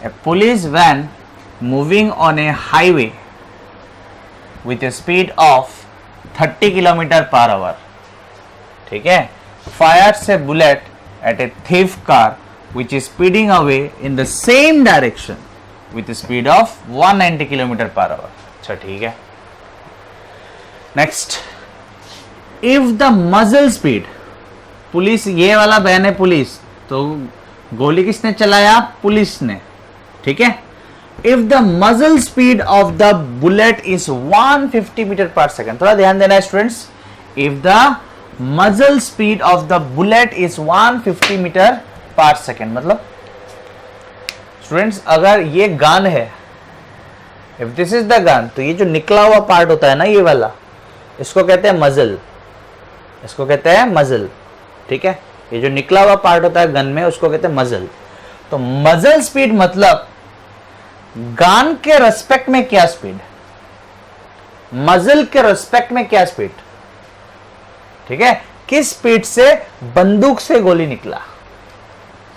A police van moving on a highway with a speed of 30 kilometre per hour. ठीक है, fires a bullet at a thief car which is speeding away in the same direction with speed of 190 kilometre per hour. अच्छा, ठीक है, next. If the muzzle speed, police, ये वाला van है police, तो गोली किसने चलाया? पुलिस ने। ठीक है, if the muzzle speed of the bullet is 150 metre per second. थोड़ा ध्यान देना है students. If the muzzle speed of the bullet is 150 metre per second, मतलब स्टूडेंट्स अगर ये गन है, if this is the gun, तो ये जो निकला हुआ पार्ट होता है ना, ये वाला, इसको कहते हैं मजल, इसको कहते हैं मजल। ठीक है, ये जो निकला हुआ पार्ट होता है गन में, उसको कहते हैं मजल। तो मजल स्पीड मतलब गन के रेस्पेक्ट में क्या स्पीड, मजल के रेस्पेक्ट में क्या स्पीड। ठीक है, किस स्पीड से बंदूक से गोली निकला।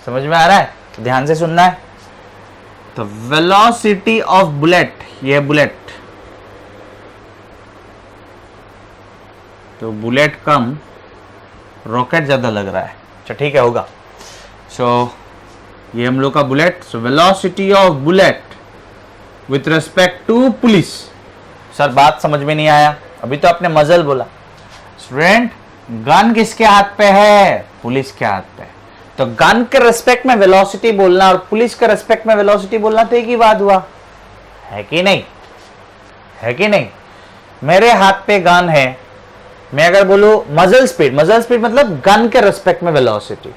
समझ में आ रहा है? तो ध्यान से सुनना है। तो वेलोसिटी ऑफ बुलेट, ये बुलेट, तो बुलेट कम, रॉकेट ज्यादा लग रहा है। अच्छा, ठीक है, होगा। सो ये हम लोग का bullet. So velocity of bullet with respect to police. Sir बात समझ में नहीं आया, अभी तो आपने मजल बोला। स्टूडेंट, गन किसके हाथ पे है? पुलिस के हाथ पे। तो गन के रेस्पेक्ट में वेलोसिटी बोलना और पुलिस के रेस्पेक्ट में वेलोसिटी बोलना तो एक ही बात हुआ, है कि नहीं? है कि नहीं? मेरे हाथ पे गन है, मैं अगर बोलूं मजल स्पीड, मजल स्पीड मतलब गन के रेस्पेक्ट में वेलोसिटी,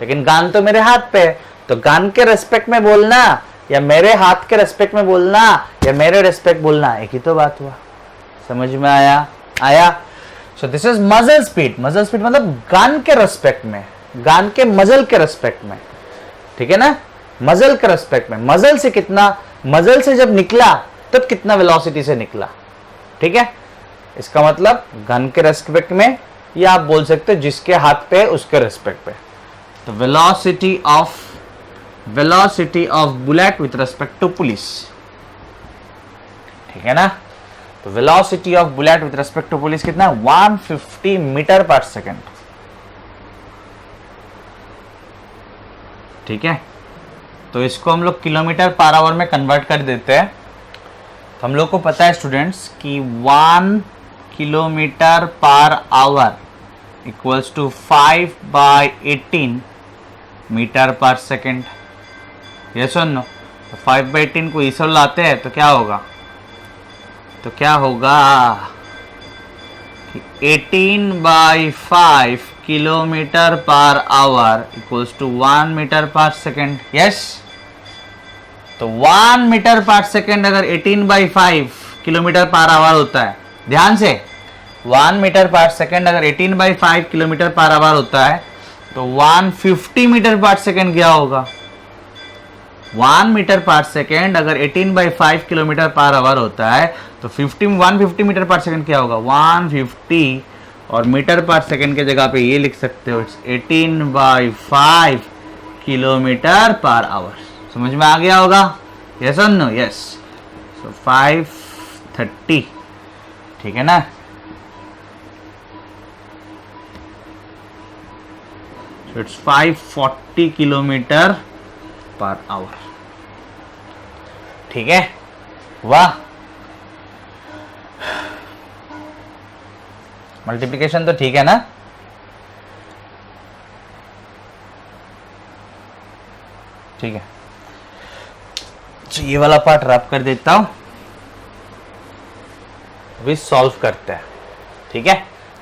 लेकिन गन तो मेरे हाथ पे है, तो गन के रेस्पेक्ट में बोलना या मेरे हाथ के रेस्पेक्ट में बोलना या मेरे रेस्पेक्ट बोलना, एक ही तो बात हुआ। समझ में आया? आया? सो दिस इज मजल स्पीड। मजल स्पीड मतलब गन के रेस्पेक्ट में, गन के मजल के रेस्पेक्ट में। ठीक है ना? मजल के रेस्पेक्ट में। मजल से कितना, मजल से जब निकला तब तो कितना वेलोसिटी से निकला। ठीक है, इसका मतलब गन के रेस्पेक्ट में, या आप बोल सकते हो जिसके हाथ पे उसके रेस्पेक्ट पे। तो velocity of bullet with respect to police. ठीक है ना। तो velocity of bullet with respect to police कितना है 150 मीटर पर सेकेंड, ठीक है। तो इसको हम लोग किलोमीटर पर आवर में कन्वर्ट कर देते हैं। तो हम लोग को पता है स्टूडेंट्स कि 1 kilometre per hour equals to 5/18 metre per second. ये सुन, तो 5/18 को इस ओर लाते हैं तो क्या होगा, तो क्या होगा कि 18/5 kilometre per hour equals to 1 metre per second. Yes, तो 1 मीटर पर सेकेंड अगर 18/5 किलोमीटर पर आवर होता है, ध्यान से 1 मीटर पर सेकेंड अगर 18/5 किलोमीटर पर आवर होता है तो 150 मीटर पर सेकेंड क्या होगा। 1 मीटर पर सेकेंड अगर 18/5 किलोमीटर पर आवर होता है तो 150 मीटर पर सेकेंड क्या होगा 150, और मीटर पर सेकेंड के जगह पे ये लिख सकते हो 18/5 किलोमीटर पर आवर। समझ में आ गया होगा, यस और नो। यस, सो 530, ठीक है ना। So it's 540 kilometre per hour, ठीक है। वाह, मल्टीप्लिकेशन तो ठीक है ना। ठीक है, तो ये वाला पार्ट रब कर देता हूं, अभी सॉल्व करते हैं, ठीक है।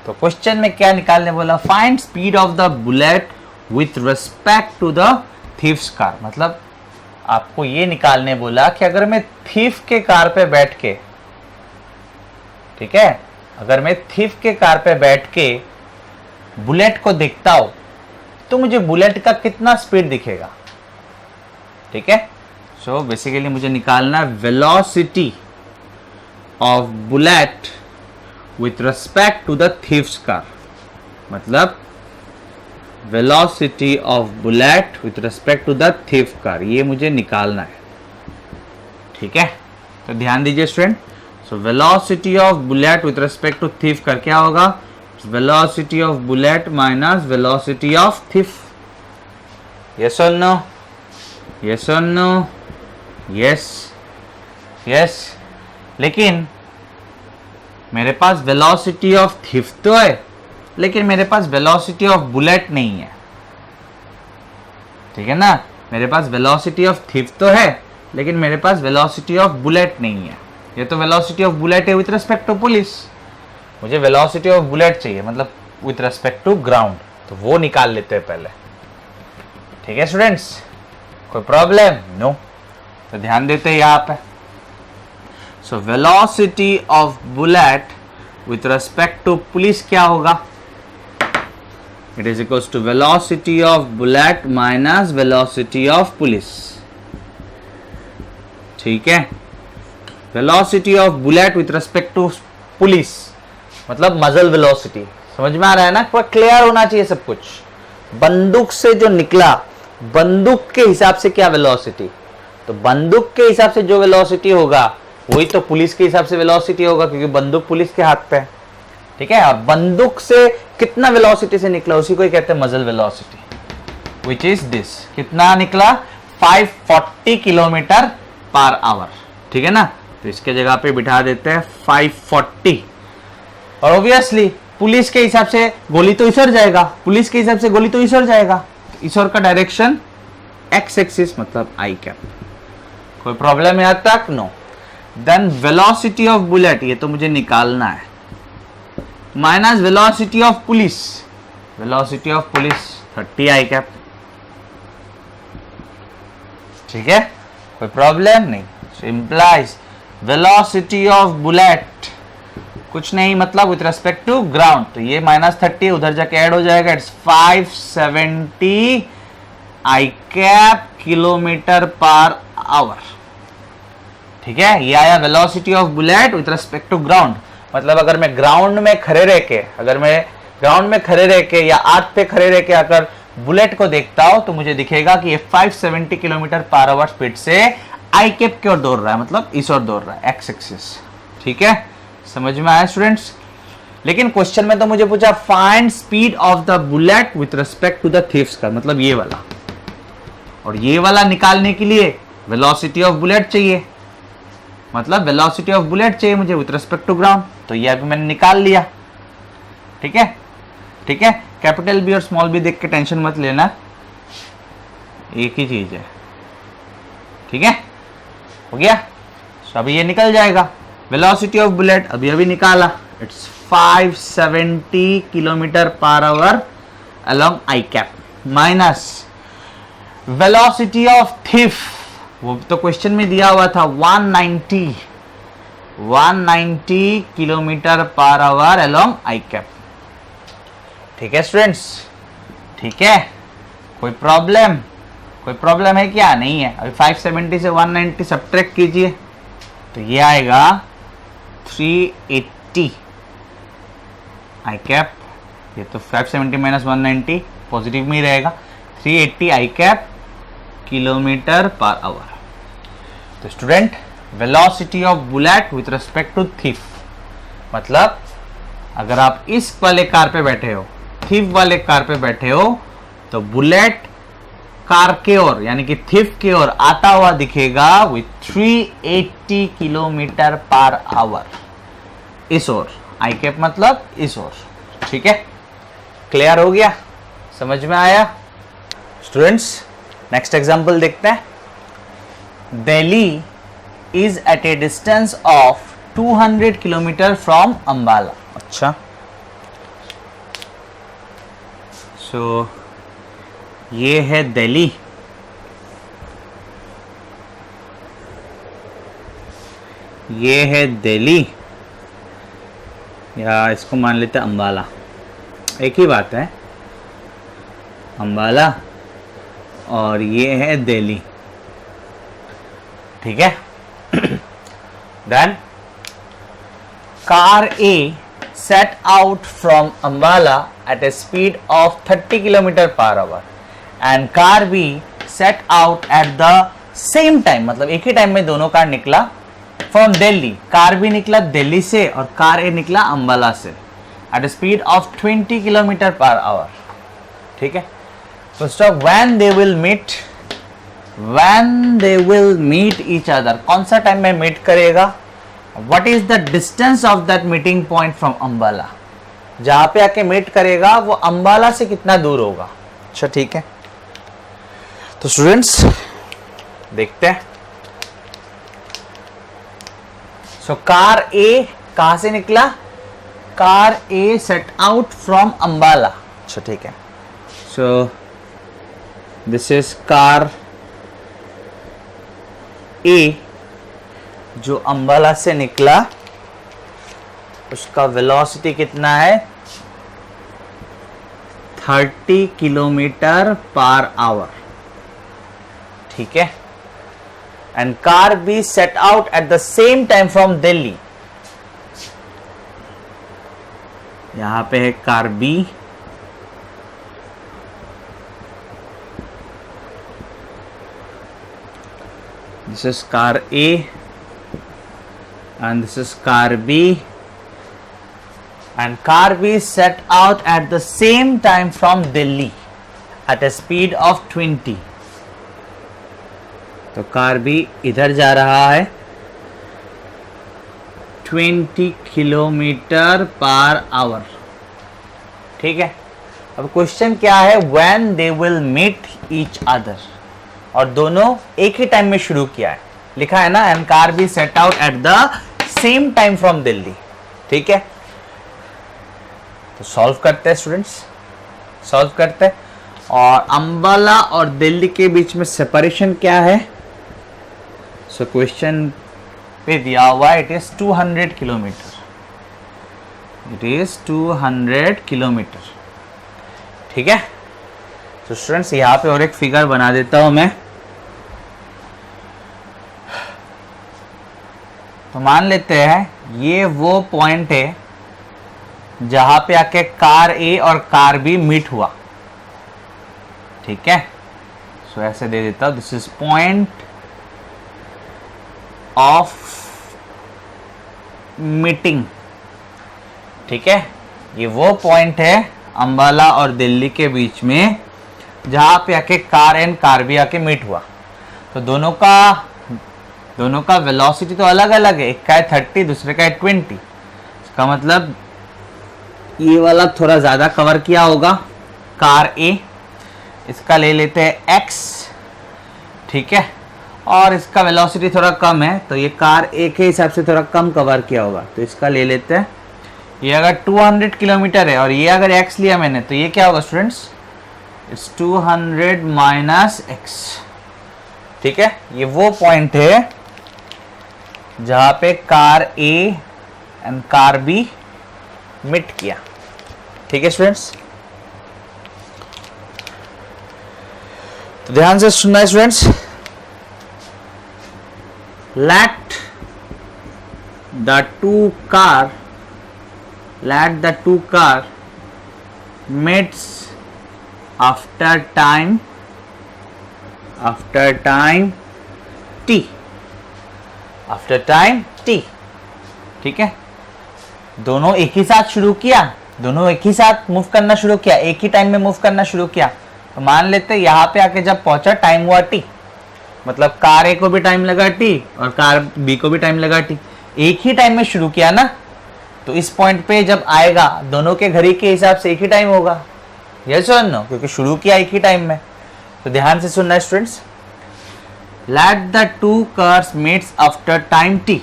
तो क्वेश्चन में क्या निकालने बोला, find speed of the bullet with respect to the thief's car. मतलब आपको ये निकालने बोला कि अगर मैं थीफ के कार पे बैठ के, ठीक है, अगर मैं थीफ के कार पे बैठ के बुलेट को देखता हूं तो मुझे बुलेट का कितना स्पीड दिखेगा, ठीक है। सो बेसिकली मुझे निकालना velocity of bullet with respect to the thief's car. मतलब velocity of bullet with respect to the thief car, ये मुझे निकालना है, ठीक है। तो ध्यान दीजिए student, so velocity of bullet with respect to thief car क्या होगा, velocity of bullet minus velocity of thief. Yes और नो, यस और नो, यस यस। लेकिन मेरे पास वेलोसिटी ऑफ थीफ तो है, लेकिन मेरे पास वेलोसिटी ऑफ बुलेट नहीं है, ठीक है ना। मेरे पास वेलोसिटी ऑफ थीफ तो है, लेकिन मेरे पास वेलोसिटी ऑफ बुलेट नहीं है। ये तो वेलोसिटी ऑफ बुलेट है विथ रिस्पेक्ट टू पुलिस, मुझे वेलोसिटी ऑफ बुलेट चाहिए, मतलब विथ रिस्पेक्ट टू ग्राउंड। तो वो निकाल लेते हैं पहले, ठीक है स्टूडेंट्स। कोई प्रॉब्लम नो। तो ध्यान देते हैं यहाँ पे, so velocity of bullet with respect to police क्या होगा, it is equals to velocity of bullet minus velocity of police, ठीक है। Velocity of bullet with respect to police मतलब मजल वेलोसिटी, समझ में आ रहा है ना, क्लियर होना चाहिए सब कुछ। बंदूक से जो निकला, बंदूक के हिसाब से क्या वेलोसिटी, तो बंदूक के हिसाब से जो वेलोसिटी होगा वही तो पुलिस के हिसाब से वेलोसिटी होगा, क्योंकि बंदूक पुलिस के हाथ पे है, ठीक है। और बंदूक से कितना वेलोसिटी से निकला उसी को ही कहते हैं मजल वेलोसिटी, विच इज दिस। कितना निकला 540 किलोमीटर पर आवर, ठीक है ना। तो इसके जगह पे बिठा देते हैं 540, और ऑब्वियसली पुलिस के हिसाब से गोली तो इस ओर जाएगा, पुलिस के हिसाब से गोली तो इस ओर जाएगा, इस ओर का डायरेक्शन एक्स एक्सिस मतलब आई कैप। कोई प्रॉब्लम यहां तक no. Then velocity of bullet, ये तो मुझे निकालना है, minus velocity of police, velocity of police 30 i cap, ठीक है। कोई प्रॉब्लम नहीं। So implies velocity of bullet कुछ नहीं मतलब विथ रेस्पेक्ट टू ग्राउंड, तो ये -30 उधर जाके ऐड हो जाएगा, it's 570 i cap kilometre per hour, ठीक है। ये आया velocity of bullet with respect to ground. मतलब अगर मैं ग्राउंड में खड़े रह के, अगर मैं ग्राउंड में खड़े रह के या आर्क पे खड़े रह के अगर बुलेट को देखता हूं तो मुझे दिखेगा कि ये 570 किलोमीटर पर आवर स्पीड से आई कैप की ओर दौड़ रहा है, मतलब इस ओर दौड़ रहा है, एक्स एक्सिस। ठीक है, समझ में आया स्टूडेंट्स? लेकिन क्वेश्चन में तो मुझे पूछा find speed of the bullet with respect to the thieves का, मतलब ये वाला, और ये वाला निकालने के लिए वेलोसिटी ऑफ बुलेट चाहिए, मतलब वेलोसिटी ऑफ बुलेट चाहिए मुझे विथ रिस्पेक्ट टू ग्राउंड। तो ये अभी मैंने निकाल लिया। ठीक है, ठीक है, कैपिटल बी और स्मॉल बी देख के टेंशन मत लेना, एक ही चीज है। ठीक है, हो गया। तो अभी ये निकल जाएगा। वेलोसिटी ऑफ बुलेट अभी अभी निकाला, it's 570 kilometre per hour along I cap, minus velocity of thief, वो तो क्वेश्चन में दिया हुआ था 190 किलोमीटर पर आवर अलोंग आई कैप। ठीक है स्टूडेंट्स, ठीक है, कोई प्रॉब्लम है क्या? नहीं है। अभी 570 से 190 सब्ट्रैक्ट कीजिए तो ये आएगा 380 आई कैप, ये तो 570 माइनस 190 पॉजिटिव में ही रहेगा, 380 i cap kilometre per hour. तो student, velocity of bullet with respect to thief, मतलब अगर आप इस वाले कार पे बैठे हो, थिफ वाले कार पे बैठे हो, तो बुलेट कार के ओर यानी कि थिफ के ओर आता हुआ दिखेगा विथ 380 किलोमीटर पर आवर, इस ओर। आई कैप मतलब इस ओर। ठीक है, क्लियर हो गया? समझ में आया? स्टूडेंट्स, नेक्स्ट एग्जांपल देखते हैं। Delhi is at a distance of 200 kilometre from Ambala. अच्छा, सो ये है दिल्ली, ये है दिल्ली, या इसको मान लेते हैं अंबाला, एक ही बात है, अंबाला और ये है दिल्ली। ठीक है, then car A set out from Ambala at a speed of 30 km per hour and car B set out at the same time, मतलब एक ही टाइम में दोनों कार निकला from Delhi, कार B निकला दिल्ली से और कार A निकला अंबाला से at a speed of 20 km per hour। ठीक है, first of when they will meet each other, कौन सा टाइम में मीट करेगा? What is the distance of that meeting point from Ambala, जहां पे आके मीट करेगा वो अंबाला से कितना दूर होगा? अच्छा, ठीक है, तो स्टूडेंट्स देखते हैं। सो कार ए कहां से निकला? Car A set out from Ambala. अच्छा, ठीक है, सो दिस इज कार ए जो अंबाला से निकला, उसका वेलोसिटी कितना है? 30 किलोमीटर पर आवर। ठीक है, and car B set out at the same time from Delhi, यहां पे है car B, this is car A and this is car B, and car B set out at the same time from Delhi at a speed of 20। तो car B इधर जा रहा है 20 kilometre per hour. ठीक है, अब question क्या है? when they will meet each other, और दोनों एक ही टाइम में शुरू किया है, लिखा है ना, and car B set out at the same time from Delhi. ठीक है, तो सॉल्व करते हैं स्टूडेंट्स, सॉल्व करते हैं। और अंबाला और दिल्ली के बीच में सेपरेशन क्या है? सो क्वेश्चन पे दिया हुआ है, it is 200 kilometre, it is 200 kilometre. ठीक है, तो स्टूडेंट्स यहां पे और एक फिगर बना देता हूं मैं। तो मान लेते हैं ये वो पॉइंट है जहां पे आके कार ए और कार बी मीट हुआ। ठीक है, सो ऐसे दे देता हूं, this is point of meeting. ठीक है, ये वो पॉइंट है अंबाला और दिल्ली के बीच में जहां पे आके कार एंड कार भी आके मीट हुआ। तो दोनों का वेलोसिटी तो अलग अलग है, एक का है 30, दूसरे का है 20। इसका मतलब ये वाला थोड़ा ज़्यादा कवर किया होगा, कार ए। इसका ले लेते हैं x, ठीक है, और इसका वेलोसिटी थोड़ा कम है तो ये कार ए के हिसाब से थोड़ा कम कवर किया होगा, तो इसका ले लेते हैं। ये अगर 200 किलोमीटर है और ये अगर x लिया मैंने, तो ये क्या होगा स्टूडेंट्स, इट्स 200 माइनस x। ठीक है, ये वो पॉइंट है जहां पे car A and car B meet किया। ठीक है स्टूडेंट्स, तो ध्यान से सुनना है students. let the two car meets after time t। ठीक है, दोनों एक ही साथ शुरू किया, दोनों एक ही साथ मूव करना शुरू किया, एक ही टाइम में मूव करना शुरू किया। तो मान लेते हैं यहाँ पे आके जब पहुंचा टाइम हुआ t, मतलब कार ए को भी टाइम लगा t और कार बी को भी टाइम लगा t, एक ही टाइम में शुरू किया ना। तो इस पॉइंट पे जब आएगा दोनों के घड़ी के हिसाब से एक ही टाइम होगा, यस और नो, क्योंकि शुरू किया एक ही टाइम में। तो ध्यान से सुनना है students, late the to cars meets after time t।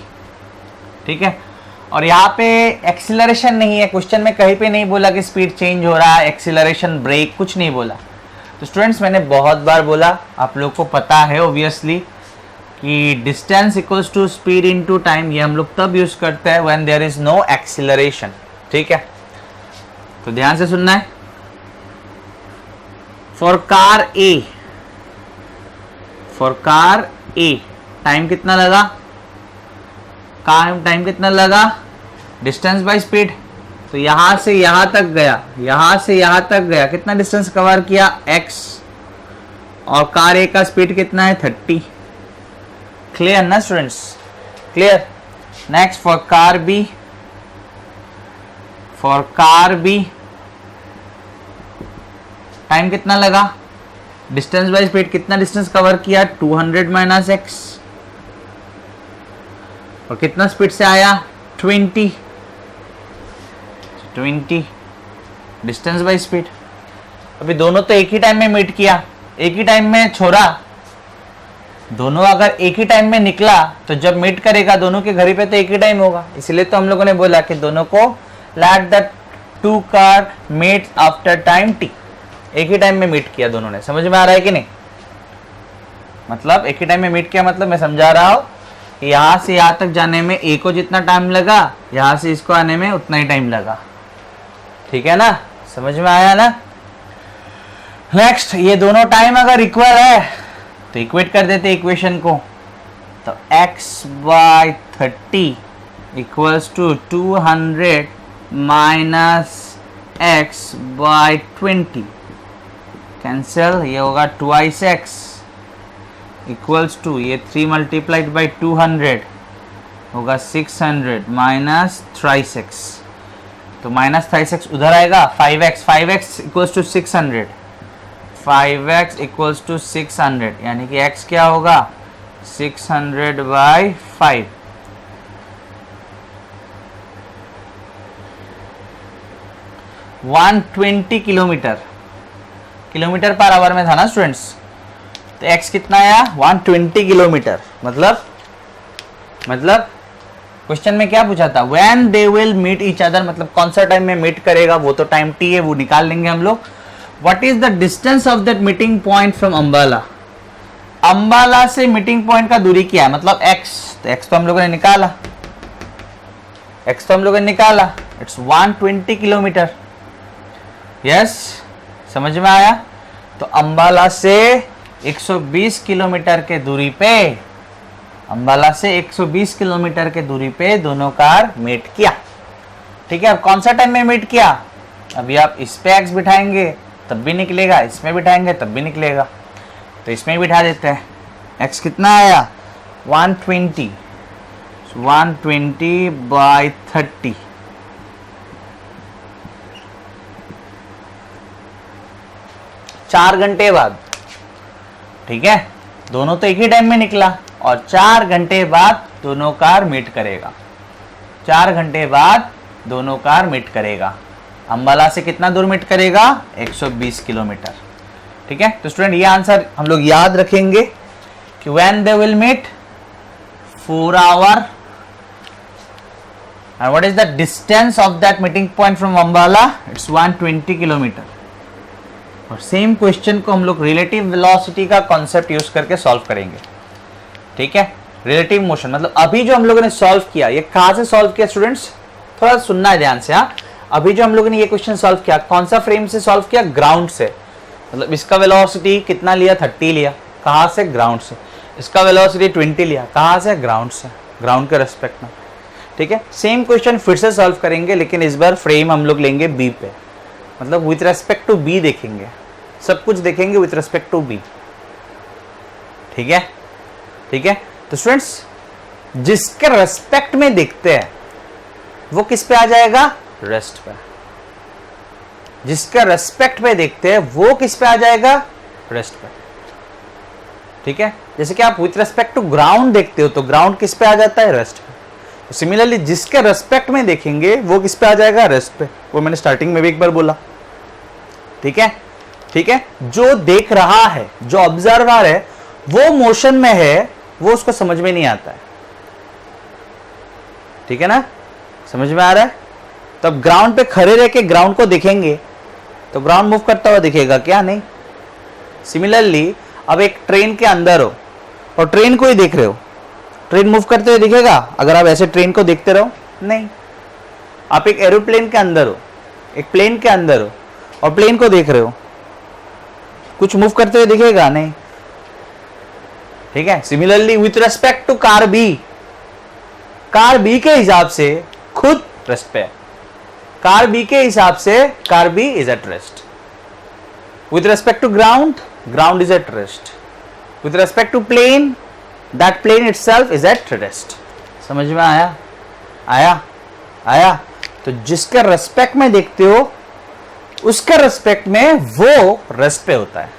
ठीक है, और यहाँ पे एक्सीलरेशन नहीं है, क्वेश्चन में कहीं पे नहीं बोला कि स्पीड चेंज हो रहा है, एक्सीलरेशन, ब्रेक, कुछ नहीं बोला। तो स्टूडेंट्स मैंने बहुत बार बोला, आप लोग को पता है ऑब्वियसली कि distance equals to speed into time, ये हम लोग तब यूज करते हैं when there is no acceleration. ठीक है, तो ध्यान से सुनना है। फॉर कार ए टाइम कितना लगा, टाइम कितना लगा, डिस्टेंस बाय स्पीड। तो यहां से यहां तक गया, यहां से यहां तक गया, कितना डिस्टेंस कवर किया, x, और कार ए का स्पीड कितना है, 30। क्लियर ना students, clear. Next for car B time कितना लगा, डिस्टेंस बाय स्पीड, कितना डिस्टेंस कवर किया, 200 माइनस x, और कितना स्पीड से आया, 20 डिस्टेंस बाय स्पीड। अभी दोनों तो एक ही टाइम में मीट किया, एक ही टाइम में छोड़ा, दोनों अगर एक ही टाइम में निकला तो जब मीट करेगा दोनों के घड़ी पे तो एक ही टाइम होगा। इसलिए तो हम लोगों ने बोला कि दोनों को let the two car meet after time t, एक ही टाइम में मीट किया दोनों ने। समझ में आ रहा है कि नहीं, मतलब एक ही टाइम में मीट किया, मतलब मैं समझा रहा हूं, यहां से यहां तक जाने में ए को जितना टाइम लगा, यहां से इसको आने में उतना ही टाइम लगा। ठीक है ना, समझ में आया ना। नेक्स्ट, ये दोनों टाइम अगर इक्वल है तो इक्वेट कर देते इक्वेशन को। तो x by 30 equals to 200 minus x by 20, cancel, ये होगा 2x इक्वल्स टू, ये 3 मल्टीप्लाइड बाई 200 होगा 600 माइनस 3x, तो माइनस 3x उधर आएगा, 5x equals to 600, 5x equals to 600, यानी कि x क्या होगा, 600 बाई 5। किलोमीटर पर आवर में था ना स्टूडेंट्स, तो x कितना आया, 120 किलोमीटर। मतलब क्वेश्चन में क्या पूछा था, when they will meet each other, मतलब कौन सा टाइम में मीट करेगा, वो तो टाइम t है, वो निकाल लेंगे हम लोग। What is the distance of that meeting point from Ambala, Ambala से मीटिंग पॉइंट का दूरी क्या है, मतलब x, तो x तो हम लोगों ने निकाला, इट्स 120 किलोमीटर। यस, समझ में आया। तो अंबाला से 120 किलोमीटर के दूरी पे, अंबाला से 120 किलोमीटर के दूरी पे दोनों कार मीट किया। ठीक है, अब कौन सा टाइम में मीट किया, अभी आप इस पे x बिठाएंगे तब भी निकलेगा, इसमें बिठाएंगे तब भी निकलेगा, तो इसमें बिठा देते हैं। x कितना आया, 120, 120/30, चार घंटे बाद, ठीक है, दोनों तो एक ही टाइम में निकला और 4 घंटे बाद दोनों कार मीट करेगा, 4 घंटे बाद दोनों कार मीट करेगा। अंबाला से कितना दूर मीट करेगा? 120 किलोमीटर, ठीक है। तो स्टूडेंट ये आंसर हम लोग याद रखेंगे कि when they will meet 4 hour and what is the distance of that meeting point from Ambala? It's 120 kilometre. और सेम क्वेश्चन को हम लोग रिलेटिव वेलोसिटी का कॉन्सेप्ट यूज करके सॉल्व करेंगे, ठीक है। रिलेटिव मोशन मतलब अभी जो हम लोगों ने सॉल्व किया, ये कहां से सॉल्व किया स्टूडेंट्स? थोड़ा सुनना है ध्यान से। हाँ, अभी जो हम लोगों ने ये क्वेश्चन सॉल्व किया, कौन सा फ्रेम से सॉल्व किया? ग्राउंड से। मतलब इसका वेलोसिटी कितना लिया? 30 लिया। कहां से? ग्राउंड से। इसका वेलोसिटी 20 लिया। कहां से? ग्राउंड से, ग्राउंड के रेस्पेक्ट में, ठीक है। सेम क्वेश्चन फिर से सॉल्व करेंगे, लेकिन इस बार फ्रेम हम लोग लेंगे बी पे, मतलब विथ रेस्पेक्ट टू बी देखेंगे, सब कुछ देखेंगे विथ रेस्पेक्ट टू बी, ठीक है, ठीक है। तो स्टूडेंट्स जिसके रेस्पेक्ट में देखते हैं वो किस पे आ जाएगा? रेस्ट पे। जिसका रेस्पेक्ट पे देखते हैं वो किस पे आ जाएगा? रेस्ट पे, ठीक है। जैसे कि आप विथ रेस्पेक्ट टू ग्राउंड देखते हो तो ग्राउंड किस पे आ जाता है? रेस्ट पे। तो सिमिलरली जिसके रेस्पेक्ट में देखेंगे वो किस पे आ जाएगा? रेस्ट पे। वो मैंने स्टार्टिंग में भी एक बार बोला, ठीक है, ठीक है। जो देख रहा है, जो ऑब्जर्वर है, वो मोशन में है, वो उसको समझ में नहीं आता है, ठीक है ना? समझ में आ रहा है? तब ग्राउंड पे खड़े रह के ग्राउंड को देखेंगे तो ग्राउंड मूव करता हुआ दिखेगा क्या? नहीं। सिमिलरली अब एक ट्रेन के अंदर हो और ट्रेन को ही देख रहे हो, ट्रेन मूव करते हुए दिखेगा अगर आप ऐसे ट्रेन को देखते रहो? नहीं। आप एक एरोप्लेन के अंदर हो, एक प्लेन के अंदर हो और प्लेन को देख रहे हो, कुछ मूव करते हुए दिखेगा? नहीं, ठीक है। Similarly with respect to car B, car B के हिसाब से खुद रेस्ट पे है, कार बी के हिसाब से car B is at rest. With respect to ground, ground is at rest. With respect to plane, that plane itself is at rest. समझ में आया? आया? आया? तो जिसके रेस्पेक्ट में देखते हो उसके रेस्पेक्ट में वो रेस्ट पे होता है।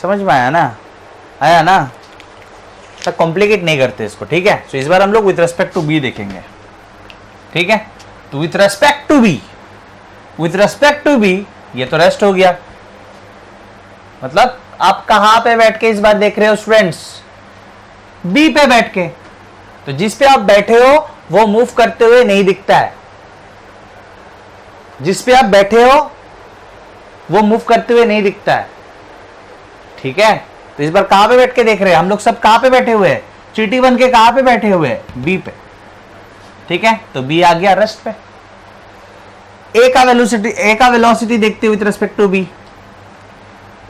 समझ में आया ना? आया ना? तो कॉम्प्लिकेट नहीं करते इसको, ठीक है। तो इस बार हम लोग विथ रेस्पेक्ट टू बी देखेंगे, ठीक है। तो with respect to B, with respect to B, ये तो रेस्ट हो गया। मतलब आप कहां पे बैठ के इस बार देख रहे हो स्टूडेंट्स? बी पे बैठ के। तो जिस पे आप बैठे हो वो मूव करते हुए नहीं दिखता है, जिस पे आप बैठे हो वो मूव करते हुए नहीं दिखता है, ठीक है। तो इस बार कहां पे बैठ के देख रहे हैं हम लोग? सब कहां पे बैठे हुए हैं? चीटी बन के कहां पे बैठे हुए हैं? बी पे, ठीक है। तो बी आ गया रेस्ट पे। ए का वेलोसिटी देखते हुए विथ रेस्पेक्ट टू बी,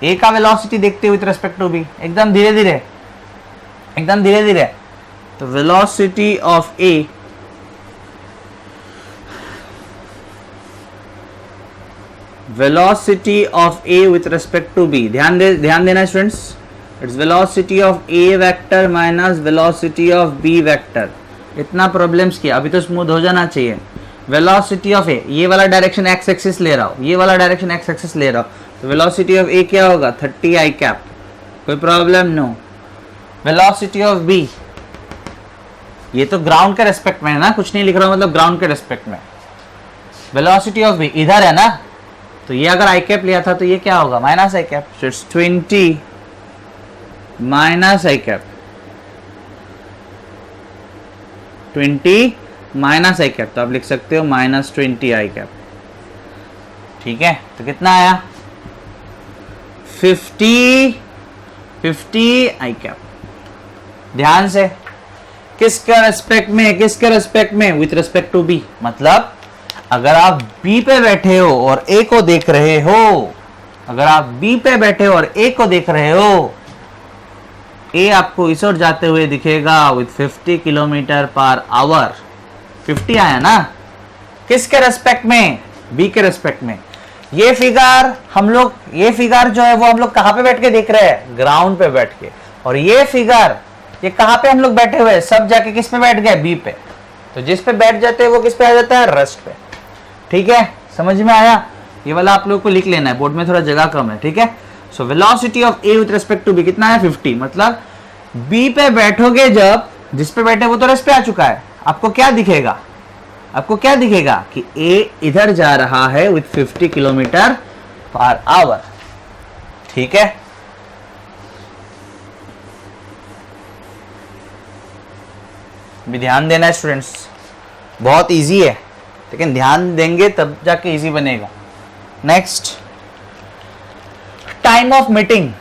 ए का वेलोसिटी देखते हुए विथ रेस्पेक्ट टू बी, एकदम धीरे धीरे, एकदम धीरे धीरे। तो velocity of A, velocity of A with respect to B, ध्यान देना students. It's velocity of A vector minus velocity of B vector. इतना प्रॉब्लम्स किया, अभी तो स्मूथ हो जाना चाहिए। वेलोसिटी ऑफ ए, ये वाला डायरेक्शन एक्स एक्सिस ले रहा हूं, ये वाला डायरेक्शन एक्स एक्सिस ले रहा हूं, तो वेलोसिटी ऑफ ए क्या होगा? 30 आई कैप, कोई problem no. Velocity of B, ये तो ग्राउंड के रेस्पेक्ट में है ना, कुछ नहीं लिख रहा हूं, मतलब ग्राउंड के रेस्पेक्ट में। वेलोसिटी ऑफ बी इधर है ना, तो ये अगर आई कैप लिया था तो ये क्या होगा? Minus I cap. So it's 20 minus I cap, 20 minus I cap, तो आप लिख सकते हो -20 आई कैप, ठीक है। तो कितना आया? 50 आई कैप। ध्यान से, किसके रेस्पेक्ट में? किसके रेस्पेक्ट में? With respect to B. मतलब अगर आप बी पे बैठे हो और ए को देख रहे हो, अगर आप बी पे बैठे हो और ए को देख रहे हो, ए आपको इस ओर जाते हुए दिखेगा विथ 50 किलोमीटर पर आवर। 50 आया ना? किसके रेस्पेक्ट में? बी के रेस्पेक्ट में। ये फिगर हम लोग, ये फिगर जो है वो हम लोग कहां पे बैठ के देख रहे हैं? ग्राउंड पे बैठ के। और ये फिगर ये कहाँ पे हम लोग बैठे हुए हैं, सब जाके किस पे बैठ गए, बी पे। तो जिस पे बैठ जाते हैं वो किस पे आ जाता है, रेस्ट पे। ठीक है, समझ में आया। ये वाला आप लोग को लिख लेना है, बोर्ड में थोड़ा जगह कम है। ठीक है, so velocity of A with respect to B कितना है, 50। मतलब बी पे बैठोगे जब, जिस पे बैठे वो तो रेस्ट पे आ चुका है, आपको क्या दिखेगा, आपको क्या दिखेगा कि ए इधर जा रहा है विथ 50 किलोमीटर पर आवर। ठीक है, भी ध्यान देना है स्टूडेंट्स, बहुत इजी है लेकिन ध्यान देंगे तब जाके इजी बनेगा। Next, time of meeting.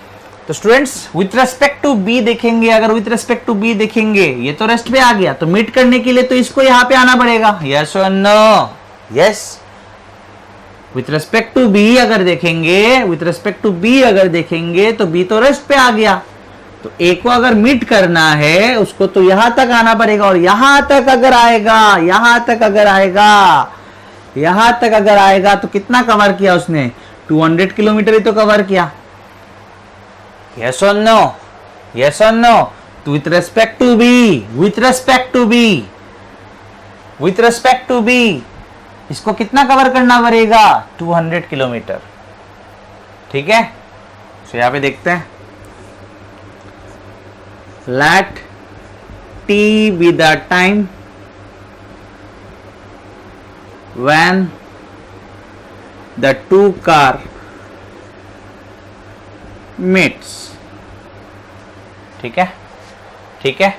तो students with respect to B देखेंगे, अगर विथ रेस्पेक्ट टू बी देखेंगे ये तो रेस्ट पे आ गया, तो मीट करने के लिए तो इसको यहां पे आना पड़ेगा, यस और no, yes. With respect to B अगर देखेंगे, विथ रेस्पेक्ट टू बी अगर देखेंगे तो बी तो रेस्ट पे आ गया, तो ए को अगर मीट करना है उसको तो यहां तक आना पड़ेगा, और यहां तक अगर आएगा, यहां तक अगर आएगा, यहां तक अगर आएगा तो कितना कवर किया उसने, 200 किलोमीटर ही तो कवर किया, यस और नो, यस और नो। तो with respect to B, with respect to B, with respect to B इसको कितना कवर करना पड़ेगा, 200 किलोमीटर। ठीक है, तो यहां पे देखते हैं, let t be the time when the two car meets। ठीक है, ठीक है,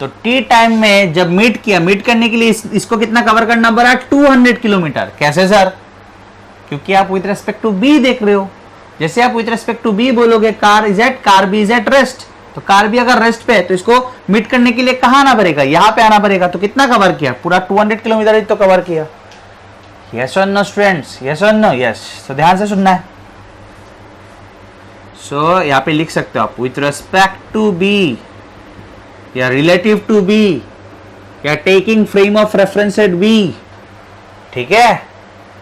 तो t टाइम में जब मीट किया, मीट करने के लिए इसको कितना कवर करना पड़ा, 200 किलोमीटर। कैसे सर, क्योंकि आप विथ रेस्पेक्ट टू बी देख रहे हो, जैसे आप विथ रेस्पेक्ट टू बी बोलोगे car is at, car B is at rest, तो कार भी अगर रेस्ट पे है तो इसको मीट करने के लिए कहां आना पड़ेगा, यहां पे आना पड़ेगा, तो कितना कवर किया, पूरा 200 किलोमीटर ही तो कवर किया। यस और नो स्टूडेंट्स, यस और नो, यस। तो ध्यान से सुनना है। सो यहां पे लिख सकते हो आप विथ रेस्पेक्ट टू बी या रिलेटिव टू बी या taking frame of reference at B. ठीक है,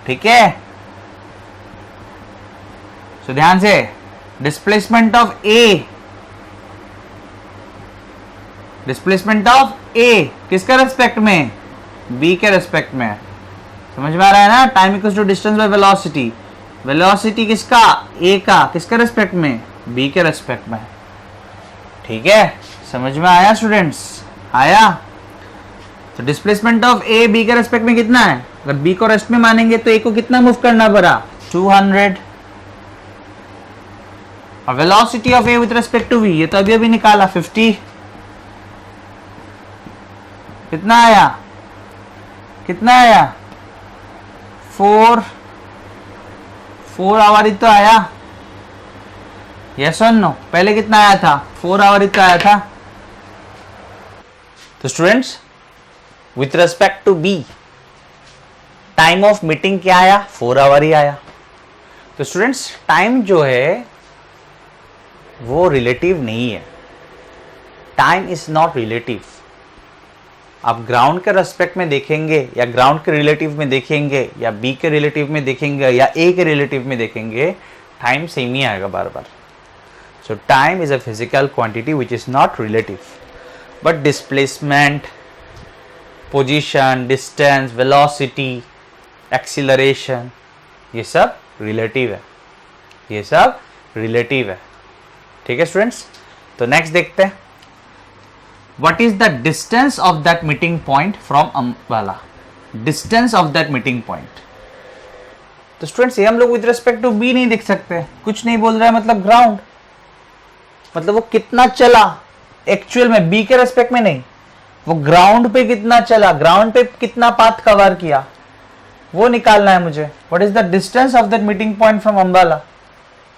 ठीक है, सो ध्यान से, displacement of A, displacement of A किसके रेस्पेक्ट में, बी के रेस्पेक्ट में। समझ में आ रहा है ना, time equals to distance by velocity, velocity किसका, ए का, किसके रेस्पेक्ट में, बी के रेस्पेक्ट में। ठीक है, समझ में आया स्टूडेंट्स, आया। तो डिस्प्लेसमेंट ऑफ ए बी के रेस्पेक्ट में कितना है, अगर बी को रेस्ट में मानेंगे तो ए को कितना मूव करना पड़ा, 200। और velocity of A with respect to B ये तो अभी निकाला, 50। कितना आया, कितना आया, 4 आवर ही तो आया, यस और नो। पहले कितना आया था, 4 आवर ही तो आया था। तो students with respect to B time of meeting क्या आया, 4 आवर ही आया। तो स्टूडेंट्स टाइम जो है वो रिलेटिव नहीं है, टाइम इज नॉट रिलेटिव। आप ग्राउंड के रेस्पेक्ट में देखेंगे या ग्राउंड के रिलेटिव में देखेंगे या बी के रिलेटिव में देखेंगे या ए के रिलेटिव में देखेंगे, टाइम सेम ही आएगा बार बार। So time is a physical quantity which is not relative, but displacement, position, distance, velocity, acceleration ये सब रिलेटिव है, ये सब रिलेटिव है। ठीक है स्टूडेंट्स, तो नेक्स्ट देखते हैं, what is the distance of that meeting point from Ambala, distance of that meeting point। तो स्टूडेंट्स ये हम लोग विद रिस्पेक्ट टू बी नहीं देख सकते, कुछ नहीं बोल रहा है, मतलब ग्राउंड, मतलब वो कितना चला एक्चुअल में, बी के रेस्पेक्ट में नहीं, वो ग्राउंड पे कितना चला, ग्राउंड पे कितना पाथ कवर किया, वो निकालना है मुझे। What is the distance of that meeting point from Ambala,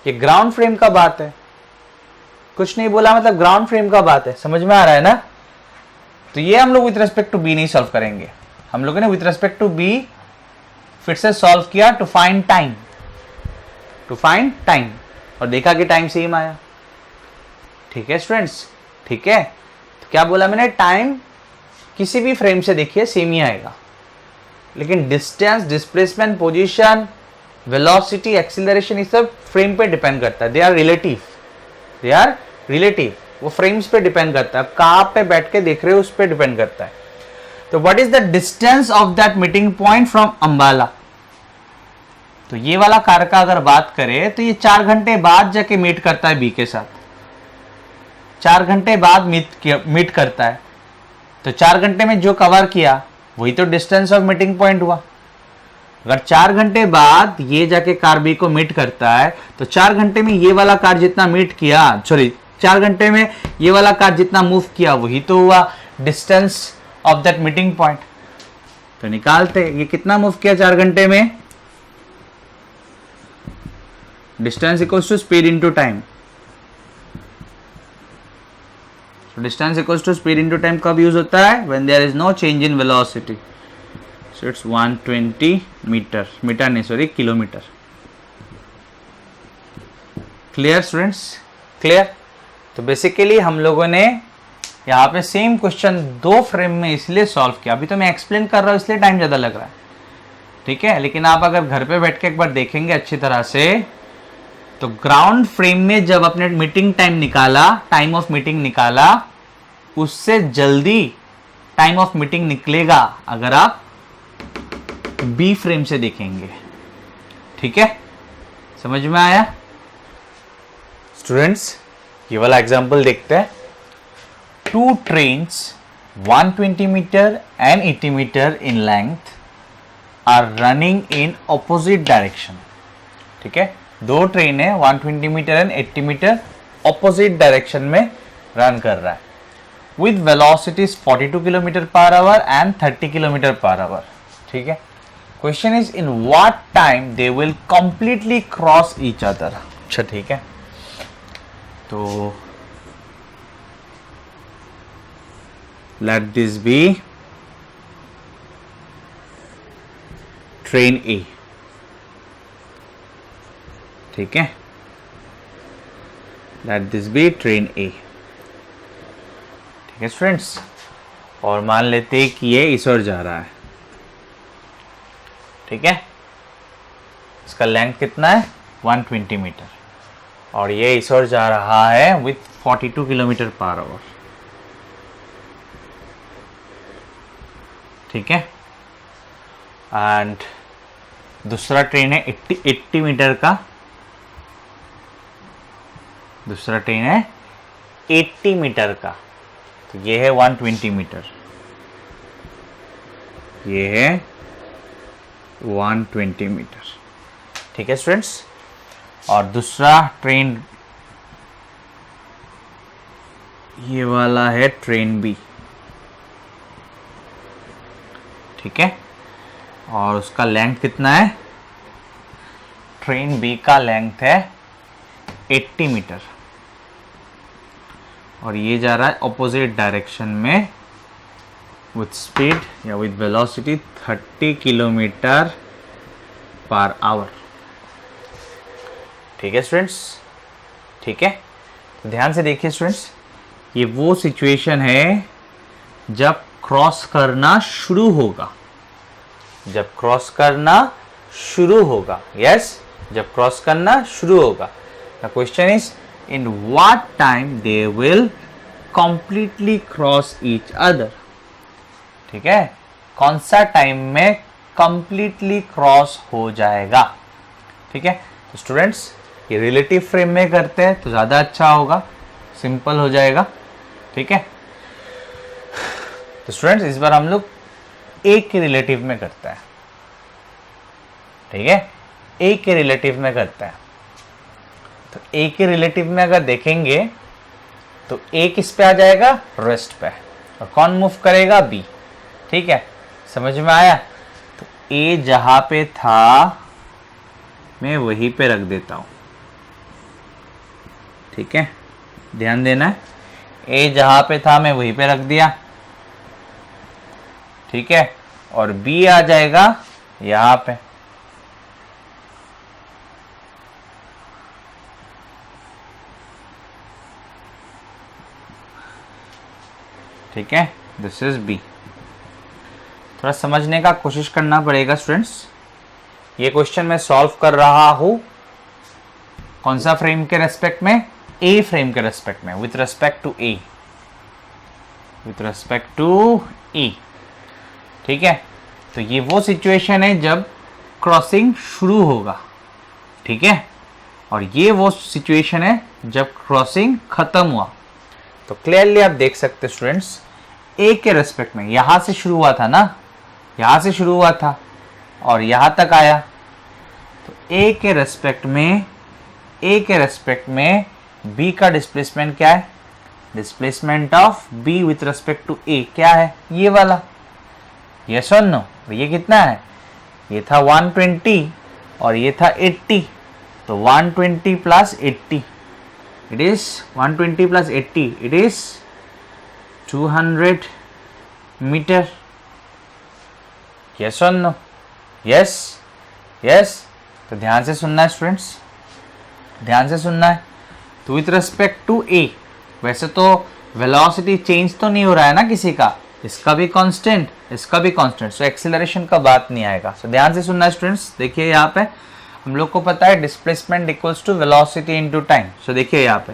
ये ग्राउंड फ्रेम का बात है, कुछ नहीं बोला, मतलब ग्राउंड फ्रेम का बात है। समझ में आ रहा है ना। तो ये हम लोग विथ रेस्पेक्ट टू बी नहीं सॉल्व करेंगे, हम लोगों ने विथ रेस्पेक्ट टू बी फिर से सॉल्व किया to find time, to find time, और देखा कि टाइम सेम आया। ठीक है स्टूडेंट्स, ठीक है। तो क्या बोला मैंने, टाइम किसी भी फ्रेम से देखिए सेम ही आएगा, लेकिन distance, displacement, position, velocity, acceleration ये सब फ्रेम पे डिपेंड करता है, they are relative, they are relative. वो फ्रेम्स पे डिपेंड करता है, कहाँ पे बैठ के देख रहे हो उस पर डिपेंड करता है। तो what is the distance of that meeting point from Ambala? तो ये वाला कार का अगर बात करें तो ये 4 घंटे बाद जाके मीट करता है बी के साथ, 4 घंटे बाद मीट करता है। तो 4 घंटे में जो कवर किया वही तो डिस्टेंस ऑफ मीटिंग पॉइंट हुआ। अगर 4 घंटे बाद ये जाके कार बी को मीट करता है तो 4 घंटे में ये वाला कार जितना मीट किया, सॉरी 4 घंटे में ये वाला कार जितना मूव किया वही तो हुआ distance of that meeting point. तो निकालते, ये कितना मूव किया 4 घंटे में, distance equals to speed into time. Distance equals to speed into time कब यूज होता है? When there is no change in velocity. So it's 120 meter, meter नहीं sorry kilometer. Clear students, clear? तो बेसिकली हम लोगों ने यहाँ पे सेम क्वेश्चन 2 फ्रेम में इसलिए सॉल्व किया। अभी तो मैं एक्सप्लेन कर रहा हूँ इसलिए टाइम ज़्यादा लग रहा है, ठीक है। लेकिन आप अगर घर पे बैठ के एक बार देखेंगे अच्छी तरह से तो ग्राउंड फ्रेम में जब अपने मीटिंग टाइम निकाला, टाइम ऑफ मीटिंग निकाला, उससे जल्दी टाइम ऑफ मीटिंग निकलेगा अगर आप बी फ्रेम से देखेंगे, ठीक है। समझ में आया स्टूडेंट्स? ये वाला एग्जांपल देखते हैं। 2 trains 120 metre and 80 metre in length are running in opposite direction, ठीक है। 2 ट्रेन है 120 metre and 80 metre opposite direction में रन कर रहा है with velocities 42 kilometre per hour and 30 kilometre per hour, ठीक है। Question is in what time they will completely cross each other. अच्छा ठीक है, तो let this be train A, ठीक है। Let this be train A, ठीक है स्टूडेंट्स। और मान लेते हैं कि ये इस ओर जा रहा है, ठीक है। इसका लेंथ कितना है 120 मीटर और ये इस ओर जा रहा है विथ 42 किलोमीटर पर आवर, ठीक है। एंड दूसरा ट्रेन है 80 मीटर का, दूसरा ट्रेन है 80 मीटर का। तो ये है 120 मीटर, ये है 120 मीटर, ठीक है स्टूडेंट्स। और दूसरा ट्रेन ये वाला है ट्रेन बी, ठीक है। और उसका लेंथ कितना है? ट्रेन बी का लेंथ है 80 मीटर और ये जा रहा है ऑपोजिट डायरेक्शन में विथ स्पीड या with velocity 30 kilometre per hour, ठीक है स्टूडेंट्स, ठीक है। तो ध्यान से देखिए स्टूडेंट्स, ये वो सिचुएशन है जब क्रॉस करना शुरू होगा, जब क्रॉस करना शुरू होगा, यस, जब क्रॉस करना शुरू होगा। The question is in what time they will completely cross each other, ठीक है। कौन सा टाइम में कंप्लीटली क्रॉस हो जाएगा, ठीक है। तो स्टूडेंट्स ये रिलेटिव फ्रेम में करते हैं तो ज़्यादा अच्छा होगा, सिंपल हो जाएगा, ठीक है। तो स्टूडेंट्स इस बार हम लोग ए के रिलेटिव में करते हैं, ठीक है, ए के रिलेटिव में करते हैं। तो ए के रिलेटिव में अगर देखेंगे तो ए किस पे आ जाएगा? रेस्ट पे। और कौन मूव करेगा? बी, ठीक है। समझ में आया? तो ए जहां पे था मैं वहीं पे रख देता हूं, ठीक है, ध्यान देना है। ए जहां पे था मैं वहीं पे रख दिया, ठीक है। और बी आ जाएगा यहां पे, ठीक है। This is B. थोड़ा समझने का कोशिश करना पड़ेगा स्टूडेंट्स। ये क्वेश्चन मैं सॉल्व कर रहा हूं कौन सा फ्रेम के रेस्पेक्ट में? ए फ्रेम के रेस्पेक्ट में, with respect to A, with respect to A. ठीक है, तो ये वो सिचुएशन है जब क्रॉसिंग शुरू होगा। ठीक है, और ये वो सिचुएशन है जब क्रॉसिंग खत्म हुआ। तो क्लियरली आप देख सकते स्टूडेंट्स, ए के रेस्पेक्ट में यहां से शुरू हुआ था ना, यहां से शुरू हुआ था और यहां तक आया। तो ए के रेस्पेक्ट में बी का डिस्प्लेसमेंट क्या है? Displacement of B with respect to A क्या है? ये वाला। यस और नो? ये कितना है? ये था 120 और ये था 80। तो 120 plus 80, it is 120 plus 80, it is 200 metre. Yes और नो? Yes, yes. तो ध्यान से सुनना है स्टूडेंट्स, ध्यान से सुनना है। तो विथ रिस्पेक्ट टू ए, वैसे तो वेलोसिटी चेंज तो नहीं हो रहा है ना किसी का, इसका भी कांस्टेंट, इसका भी कांस्टेंट, सो एक्सीलरेशन का बात नहीं आएगा। सो ध्यान से सुनना है स्टूडेंट्स। देखिए यहाँ पे हम लोग को पता है displacement equals to velocity into time. So देखिए यहाँ पे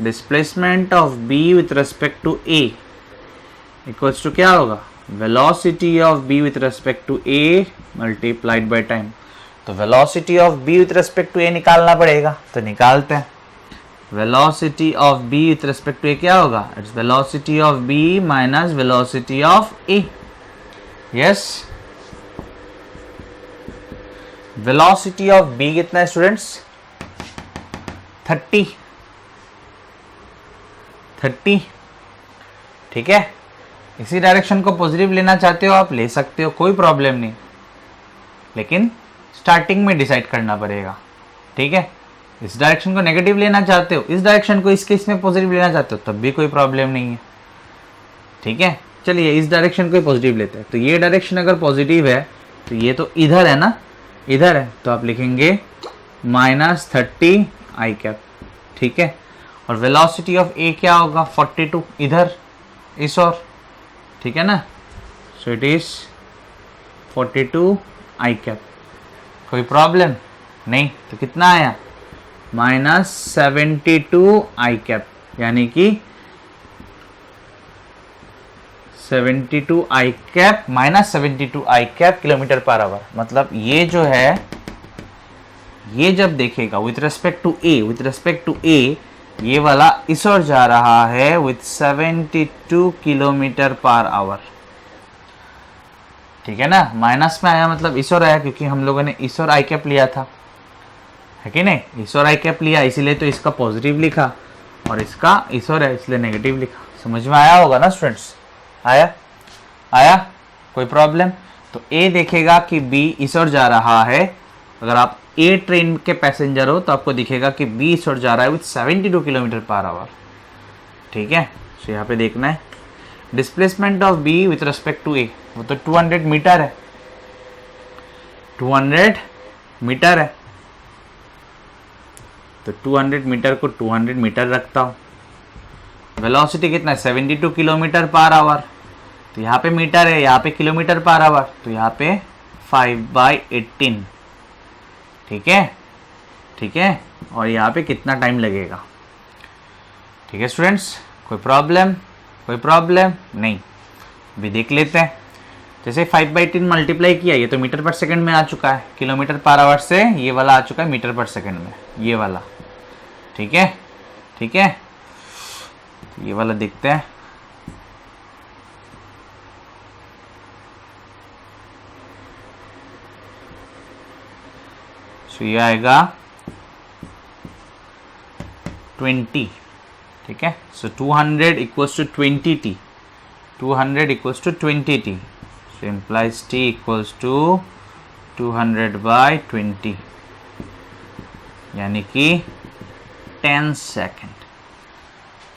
displacement of B with respect to A equals to क्या होगा? Velocity of B with respect to A multiplied by time. तो velocity of B with respect to A निकालना पड़ेगा, तो निकालते हैं। Velocity of B with respect to A क्या होगा? It's velocity of B minus velocity of A. Yes, velocity of B कितना है स्टूडेंट्स? 30। ठीक है, इसी डायरेक्शन को पॉजिटिव लेना चाहते हो आप ले सकते हो, कोई प्रॉब्लम नहीं, लेकिन स्टार्टिंग में डिसाइड करना पड़ेगा। ठीक है, इस डायरेक्शन को नेगेटिव लेना चाहते हो, इस डायरेक्शन को इस केस में पॉजिटिव लेना चाहते हो, तब भी कोई प्रॉब्लम नहीं है। ठीक है, चलिए इस डायरेक्शन को पॉजिटिव लेते हैं। तो ये डायरेक्शन अगर पॉजिटिव है तो ये तो इधर है ना, इधर है, तो आप लिखेंगे -30 आई कैप। ठीक है, और वेलोसिटी ऑफ ए क्या होगा? 42, इधर, इस और। ठीक है ना, so it is 42 I cap. कोई प्रॉब्लम नहीं। तो कितना आया? -72 आई कैप, यानी कि 72 I cap -72 I cap kilometre per hour. मतलब ये जो है, ये जब देखेगा with respect to A, with respect to A, ये वाला इस ओर जा रहा है विथ 72 किलोमीटर पर आवर। ठीक है ना, माइनस में आया मतलब इस ओर आया, क्योंकि हम लोगों ने इस ओर आई कैप लिया था, है कि नहीं? इस ओर आई कैप लिया, इसीलिए तो इसका पॉजिटिव लिखा, और इसका इस ओर है इसलिए नेगेटिव लिखा। समझ में आया होगा ना स्टूडेंट्स? आया? कोई प्रॉब्लम? तो ए देखेगा कि बी इस ओर जा रहा है। अगर आप ए ट्रेन के पैसेंजर हो तो आपको दिखेगा कि बी इस ओर जा रहा है विथ 72 किलोमीटर पर आवर। ठीक है, तो यहाँ पे देखना है displacement of B with respect to A, वो तो 200 मीटर है, 200 मीटर है। तो 200 मीटर को 200 मीटर रखता हूँ। वेलोसिटी कितना है? 72 किलोमीटर पर आवर। तो यहाँ पे मीटर है, यहाँ पे किलोमीटर पर आवर, तो यहाँ पे 5/18। ठीक है, ठीक है, और यहाँ पे कितना टाइम लगेगा? ठीक है स्टूडेंट्स, कोई प्रॉब्लम? कोई प्रॉब्लम नहीं। अभी देख लेते हैं। जैसे 5/18 मल्टीप्लाई किया, ये तो मीटर पर सेकंड में आ चुका है, किलोमीटर पर आवर से ये वाला आ चुका है मीटर पर सेकंड में, ये वाला। ठीक है, ठीक है, ये वाला देखते हैं। सो ये आएगा 20। ठीक है, so 200 equals to 20t, 200 equals to 20t, so implies t equals to 200/20, यानी कि 10 सेकेंड।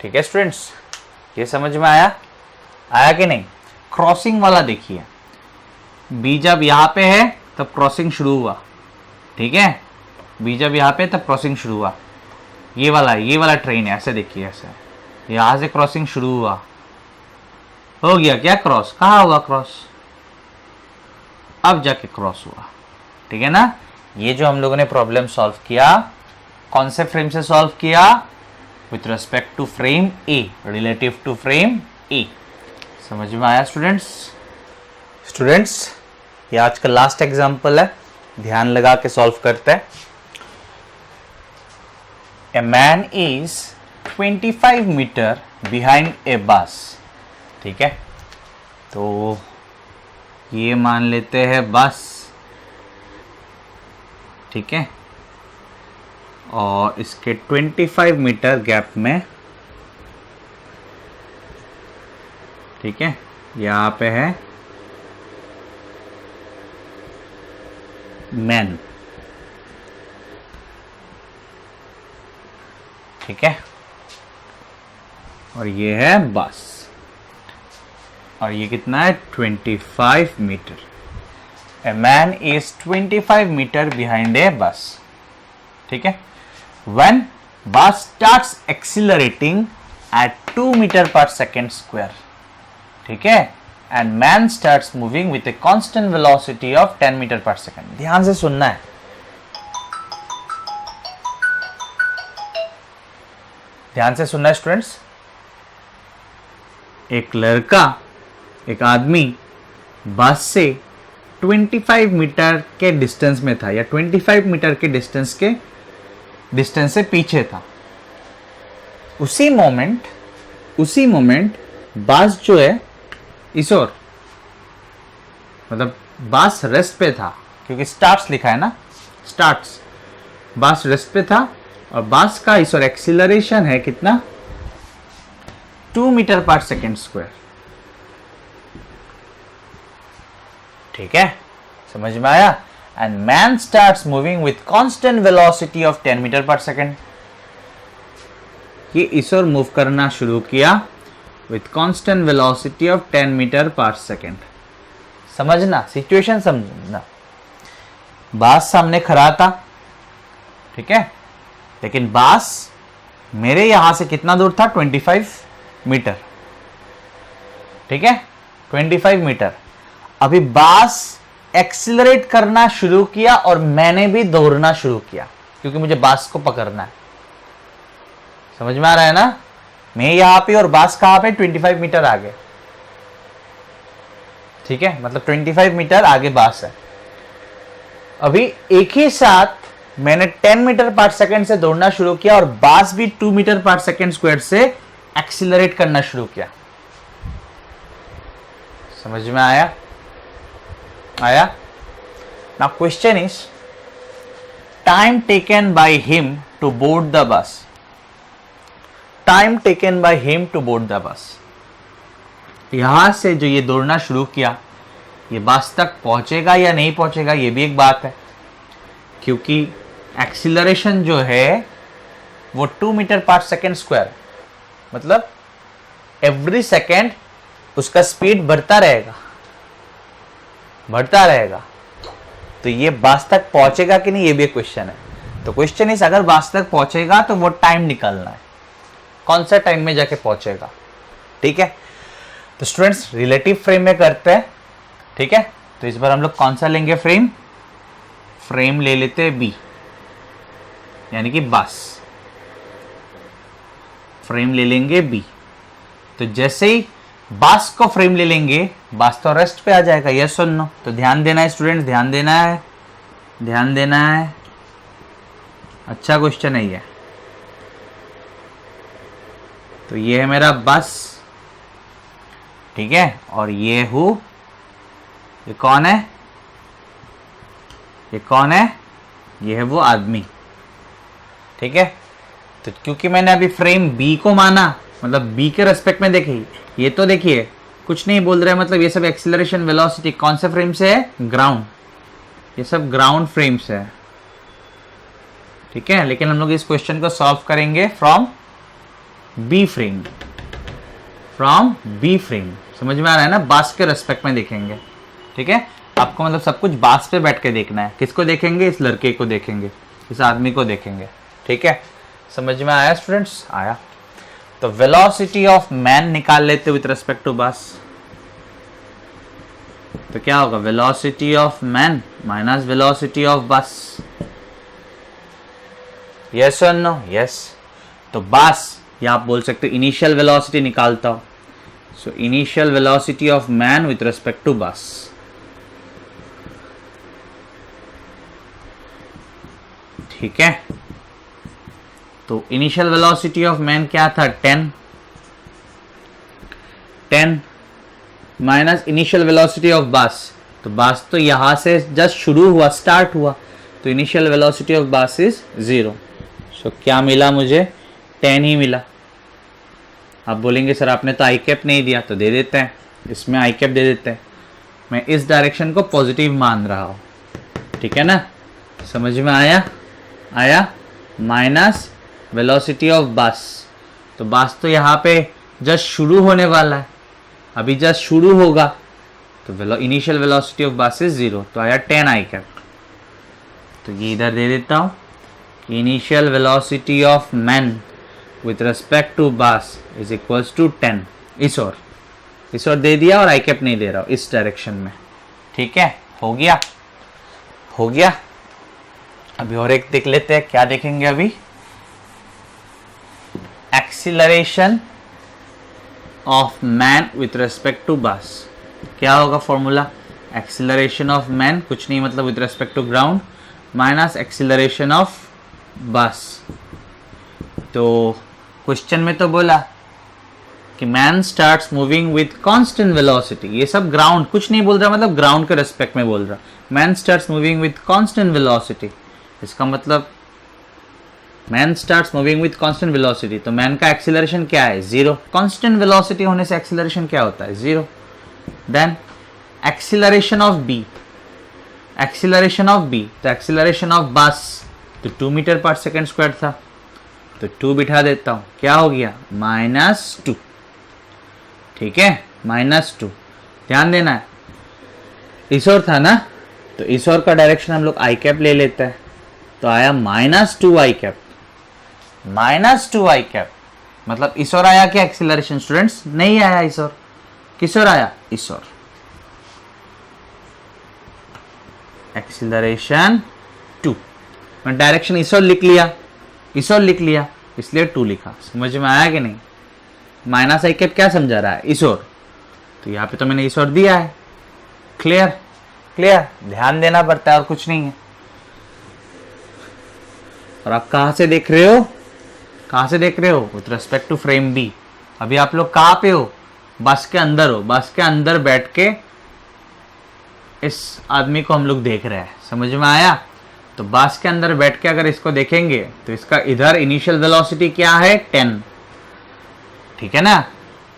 ठीक है स्टूडेंट्स, ये समझ में आया? आया कि नहीं? क्रॉसिंग वाला देखिए, बी जब यहाँ पे है तब क्रॉसिंग शुरू हुआ। ठीक है, बी जब यहाँ पे तब क्रॉसिंग शुरू हुआ। ये वाला ट्रेन है, ऐसे देखिए, ऐसे यहाँ से क्रॉसिंग शुरू हुआ, हो गया क्या क्रॉस? कहाँ हुआ क्रॉस? अब जाके क्रॉस हुआ। ठीक है ना, ये जो हम लोगों ने प्रॉब्लम सॉल्व किया, कौन से फ्रेम से सॉल्व किया? With respect to frame A, relative to frame A. समझ में आया स्टूडेंट्स? स्टूडेंट्स, ये आज का लास्ट एग्जाम्पल है, ध्यान लगा के सॉल्व करते हैं। A man is 25 metre behind a bus. ठीक है, तो ये मान लेते हैं बस। ठीक है, और इसके 25 मीटर गैप में, ठीक है, यहाँ पे है मैन। ठीक है, और ये है बस, और ये कितना है 25 metre. A man is 25 metre behind a bus. ठीक है, when bus starts accelerating at 2 meter per second square, ठीक है, and man starts moving with a constant velocity of 10 meter per second। ध्यान से सुनना है, ध्यान से सुनना है स्टूडेंट्स। एक लड़का, एक आदमी बस से 25 मीटर के डिस्टेंस में था, या 25 मीटर के डिस्टेंस से पीछे था। उसी मोमेंट बस जो है इस ओर, मतलब बस रेस्ट पे था, क्योंकि स्टार्ट्स लिखा है ना, स्टार्ट्स, बस रेस्ट पे था, और बस का इस ओर एक्सीलरेशन है कितना, 2 मीटर पर सेकेंड स्क्वायर। ठीक है, समझ में आया? And man starts moving with constant velocity of 10 meter per second। ये इस ओर मूव करना शुरू किया with constant velocity of 10 meter per second। समझना, सिचुएशन समझना। बास सामने खड़ा था, ठीक है, लेकिन बास मेरे यहां से कितना दूर था, 25 मीटर। ठीक है, 25 मीटर। अभी बास एक्सिलरेट करना शुरू किया और मैंने भी दौड़ना शुरू किया, क्योंकि मुझे बास को पकड़ना है। समझ में आ रहा है ना? मैं यहां पे और बास कहां पे, 25 मीटर आगे। ठीक है, मतलब 25 मीटर आगे बास है। अभी एक ही साथ मैंने 10 मीटर पर सेकेंड से दौड़ना शुरू किया और बास भी 2 मीटर पर सेकेंड स्क्वायर से एक्सिलरेट करना शुरू किया। समझ में आया? Now question is time taken by him to board the bus। time taken by him to board the bus। यहां से जो ये दौड़ना शुरू किया, ये बस तक पहुंचेगा या नहीं पहुंचेगा, ये भी एक बात है, क्योंकि एक्सीलरेशन जो है वो 2 मीटर पर सेकेंड स्क्वायर, मतलब एवरी सेकेंड उसका स्पीड बढ़ता रहेगा। तो ये बस तक पहुंचेगा कि नहीं, ये भी एक क्वेश्चन है। तो क्वेश्चन इस, अगर बस तक पहुंचेगा तो वो टाइम निकालना है, कौन सा टाइम में जाके पहुंचेगा। ठीक है, तो स्टूडेंट्स रिलेटिव फ्रेम में करते हैं। ठीक है, तो इस बार हम लोग कौन सा लेंगे फ्रेम ले लेते हैं बी, यानी कि बस फ्रेम ले लेंगे बी। तो जैसे ही बस को फ्रेम ले लेंगे, बस तो रेस्ट पे आ जाएगा, यस और नो। तो ध्यान देना है स्टूडेंट्स, ध्यान देना है। अच्छा क्वेश्चन है ये। तो ये है मेरा बस, ठीक है, और ये कौन है, ये है वो आदमी। ठीक है, तो क्योंकि मैंने अभी फ्रेम बी को माना, मतलब बी के रेस्पेक्ट में देखिए, ये तो देखिए कुछ नहीं बोल रहा है, मतलब ये सब एक्सीलरेशन वेलोसिटी कौन से फ्रेम से है, ग्राउंड, ये सब ग्राउंड फ्रेम से है। ठीक है, लेकिन हम लोग इस क्वेश्चन को सॉल्व करेंगे फ्रॉम बी फ्रेम। समझ में आ रहा है ना? बास के रेस्पेक्ट में देखेंगे। ठीक है, आपको मतलब सब कुछ बास पे बैठ के देखना है। किसको देखेंगे? इस लड़के को देखेंगे, इस आदमी को देखेंगे। ठीक है, समझ में आया स्टूडेंट्स? आया। तो वेलोसिटी ऑफ मैन निकाल लेते विथ रेस्पेक्ट टू बस। तो क्या होगा, velocity of man minus velocity of बस। यस और नो? यस। तो बस या आप बोल सकते हो इनिशियल वेलोसिटी निकालता हूं। So initial velocity of man with respect to bus, ठीक है। तो इनिशियल वेलोसिटी ऑफ मैन क्या था 10 minus initial velocity of bus, तो बस तो यहां से जस्ट शुरू हुआ, स्टार्ट हुआ, तो इनिशियल वेलोसिटी ऑफ बस इज 0। सो क्या मिला मुझे 10 ही मिला। आप बोलेंगे सर आपने तो आई कैप नहीं दिया, तो दे देते हैं, इसमें आई कैप दे देते हैं। मैं इस डायरेक्शन को पॉजिटिव मान रहा हूं, ठीक है ना, समझ में आया माइनस वेलोसिटी ऑफ बस, तो बस तो यहाँ पे जस्ट शुरू होने वाला है, अभी जस्ट शुरू होगा, तो इनिशियल वेलोसिटी ऑफ बस इज 0, तो आया 10 आई कैप। तो ये इधर दे देता हूँ, initial velocity of man with respect to bus is equals to 10। इस और दे दिया और आई कैप नहीं दे रहा हूँ इस डायरेक्शन में, ठीक है। हो गया। अभी और एक देख लेते हैं, क्या देखेंगे अभी, acceleration of man with respect to bus. क्या होगा फॉर्मूला, एक्सीलरेशन ऑफ मैन कुछ नहीं मतलब with respect to ground minus acceleration of bus. तो क्वेश्चन में तो बोला कि man starts moving with constant velocity, ये सब ग्राउंड कुछ नहीं बोल रहा, मतलब ग्राउंड के रेस्पेक्ट में बोल रहा। Man starts moving with constant velocity, इसका मतलब man starts moving with constant velocity, तो मैन का एक्सीलरेशन क्या है 0। कांस्टेंट वेलोसिटी होने से एक्सीलरेशन क्या होता है 0। देन एक्सीलरेशन ऑफ बी, तो एक्सीलरेशन ऑफ बस तो 2 मीटर पर सेकेंड स्क्वायर था, तो 2 बिठा देता हूं, क्या हो गया -2, ठीक है, -2। ध्यान देना है, इस और था ना, तो इस और का डायरेक्शन हम लोग आई कैप ले लेते हैं, तो आया -2 आई कैप, मतलब इस और आया क्या एक्सीलरेशन स्टूडेंट्स, नहीं आया इस और, किस और आया इस और, एक्सीलरेशन 2। मैं डायरेक्शन इस और लिख लिया, इसलिए 2 लिखा, समझ में आया कि नहीं। माइनस आई कैप क्या समझा रहा है इस और, तो यहाँ पे तो मैंने इस और दिया है, क्लियर, ध्यान देना पड़ता है और कुछ नहीं है। और आप कहां से देख रहे हो, with respect to frame B. अभी आप लोग कहां पे हो, बस के अंदर बैठ के इस आदमी को हम लोग देख रहे हैं, समझ में आया। तो बस के अंदर बैठ के अगर इसको देखेंगे तो इसका इधर इनिशियल वेलोसिटी क्या है 10, ठीक है ना,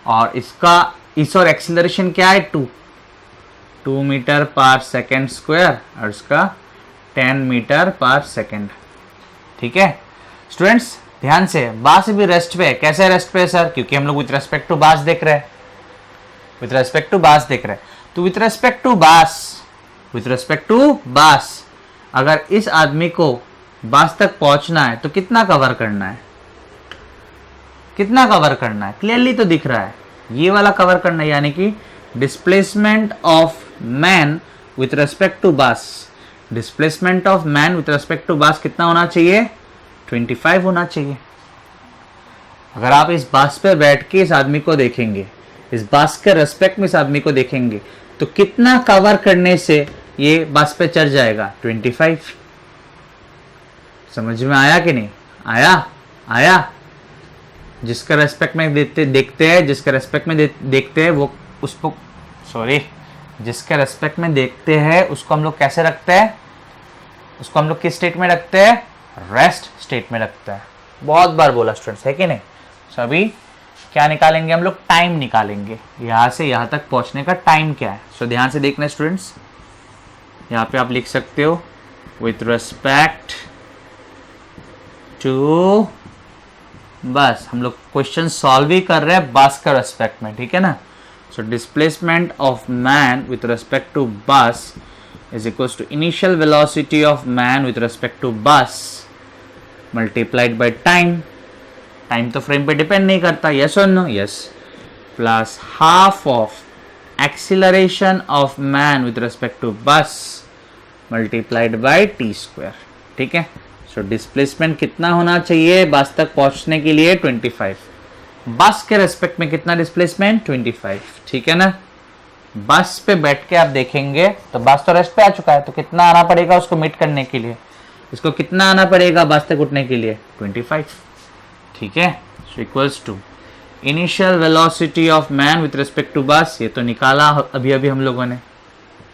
और इसका इस और एक्सीलरेशन क्या है 2 मीटर पर सेकेंड स्क्वायर, और इसका 10 मीटर पर सेकेंड, ठीक है। स्टूडेंट्स ध्यान से, बास भी रेस्ट पे है, कैसे रेस्ट पे है सर, क्योंकि हम लोग विथ रेस्पेक्ट टू बास देख रहे हैं, तो विथ रेस्पेक्ट टू बास अगर इस आदमी को बास तक पहुंचना है तो कितना कवर करना है, क्लियरली तो दिख रहा है, ये वाला कवर करना है, यानी कि displacement of man with respect to bus, कितना होना चाहिए 25 होना चाहिए। अगर आप इस बस पे बैठ के इस आदमी को देखेंगे, इस बस के रेस्पेक्ट में इस आदमी को देखेंगे, तो कितना कवर करने से ये बस पे चढ़ जाएगा 25। समझ में आया कि नहीं आया। जिसका रेस्पेक्ट में देखते हैं वो उसको, जिसके रेस्पेक्ट में देखते हैं उसको हम लोग कैसे रखते हैं, उसको हम लोग किस स्टेट में रखते हैं, रेस्ट स्टेट में रखते हैं। बहुत बार बोला स्टूडेंट्स, है कि नहीं। सो अभी क्या निकालेंगे हम लोग, टाइम निकालेंगे, यहाँ से यहाँ तक पहुँचने का टाइम क्या है। सो ध्यान से देखना स्टूडेंट्स, यहाँ पे आप लिख सकते हो विथ रेस्पेक्ट टू बस, हम लोग क्वेश्चन सॉल्व ही कर रहे हैं बस का रेस्पेक्ट में, ठीक है ना। So displacement of man with respect to bus is equals to initial velocity of man with respect to bus multiplied by time तो फ्रेम पे डिपेंड नहीं करता, yes or no, yes, plus half of acceleration of man with respect to bus multiplied by t square, ठीक है। So displacement कितना होना चाहिए बस तक पहुंचने के लिए 25, बस के रेस्पेक्ट में कितना डिस्प्लेसमेंट 25, ठीक है ना। बस पे बैठ के आप देखेंगे तो बस तो रेस्ट पे आ चुका है, तो कितना आना पड़ेगा उसको मीट करने के लिए, इसको कितना आना पड़ेगा बस तक उठने के लिए 25, ठीक है। So equals to initial velocity of man with respect to bus, ये तो निकाला अभी अभी हम लोगों ने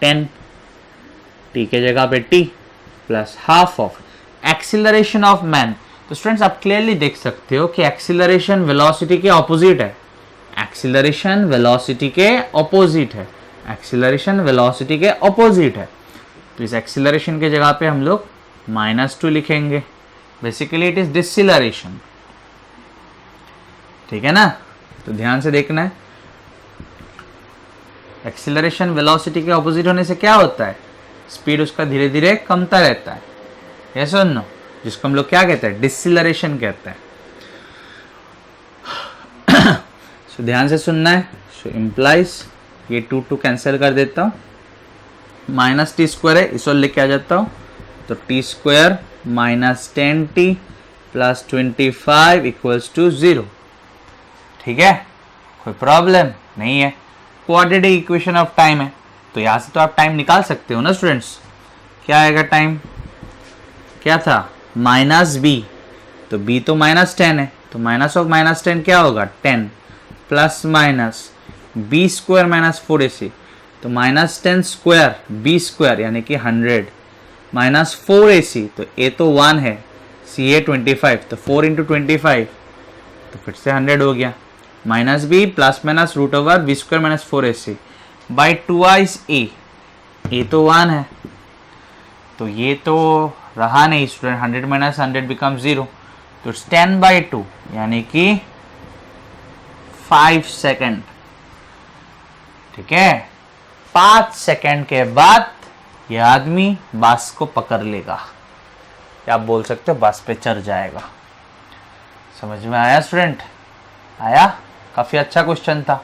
10, टी के जगह पे T plus half of acceleration of man. तो स्टूडेंट्स आप क्लियरली देख सकते हो कि एक्सीलरेशन वेलोसिटी के ऑपोजिट है, एक्सीलरेशन वेलोसिटी के ऑपोजिट है, एक्सीलरेशन वेलोसिटी के ऑपोजिट है। तो इस एक्सीलरेशन के जगह पे हम लोग -2 लिखेंगे, बेसिकली इट इज डिसिलरेशन, ठीक है ना। तो ध्यान से देखना है, एक्सीलरेशन वेलोसिटी के ऑपोजिट होने से क्या होता है, स्पीड उसका धीरे धीरे कमता रहता है, यस और नो, जिसको हम लोग क्या कहते हैं डिसिलरेशन कहते हैं। सो ध्यान से सुनना है। सो इम्प्लाइज ये 2 कैंसिल कर देता हूँ, -t² है इस और लेके आ जाता हूँ, तो t² -10t plus 25 equals to 0, ठीक है, कोई प्रॉब्लम नहीं है। क्वाड्रेटिक इक्वेशन ऑफ टाइम है, तो यहाँ से तो आप टाइम निकाल सकते हो ना स्टूडेंट्स। क्या आएगा टाइम, क्या था -b, तो b तो -10 है, तो माइनस ऑफ -10 क्या होगा 10 प्लस माइनस b² -4ac, तो -10² b² यानी कि 100 -4ac, तो a तो 1 है, c है 25, तो 4 × 25 तो फिर से 100 हो गया, -b plus minus √b² -4ac by 2 a तो 1 है, तो ये तो रहा नहीं स्टूडेंट, 100 - 100 बिकम 0, तो 10/2 यानी कि 5 सेकेंड, ठीक है। 5 सेकेंड के बाद ये आदमी बस को पकड़ लेगा, या आप बोल सकते हो बस पे चढ़ जाएगा। समझ में आया स्टूडेंट, आया? काफी अच्छा क्वेश्चन था।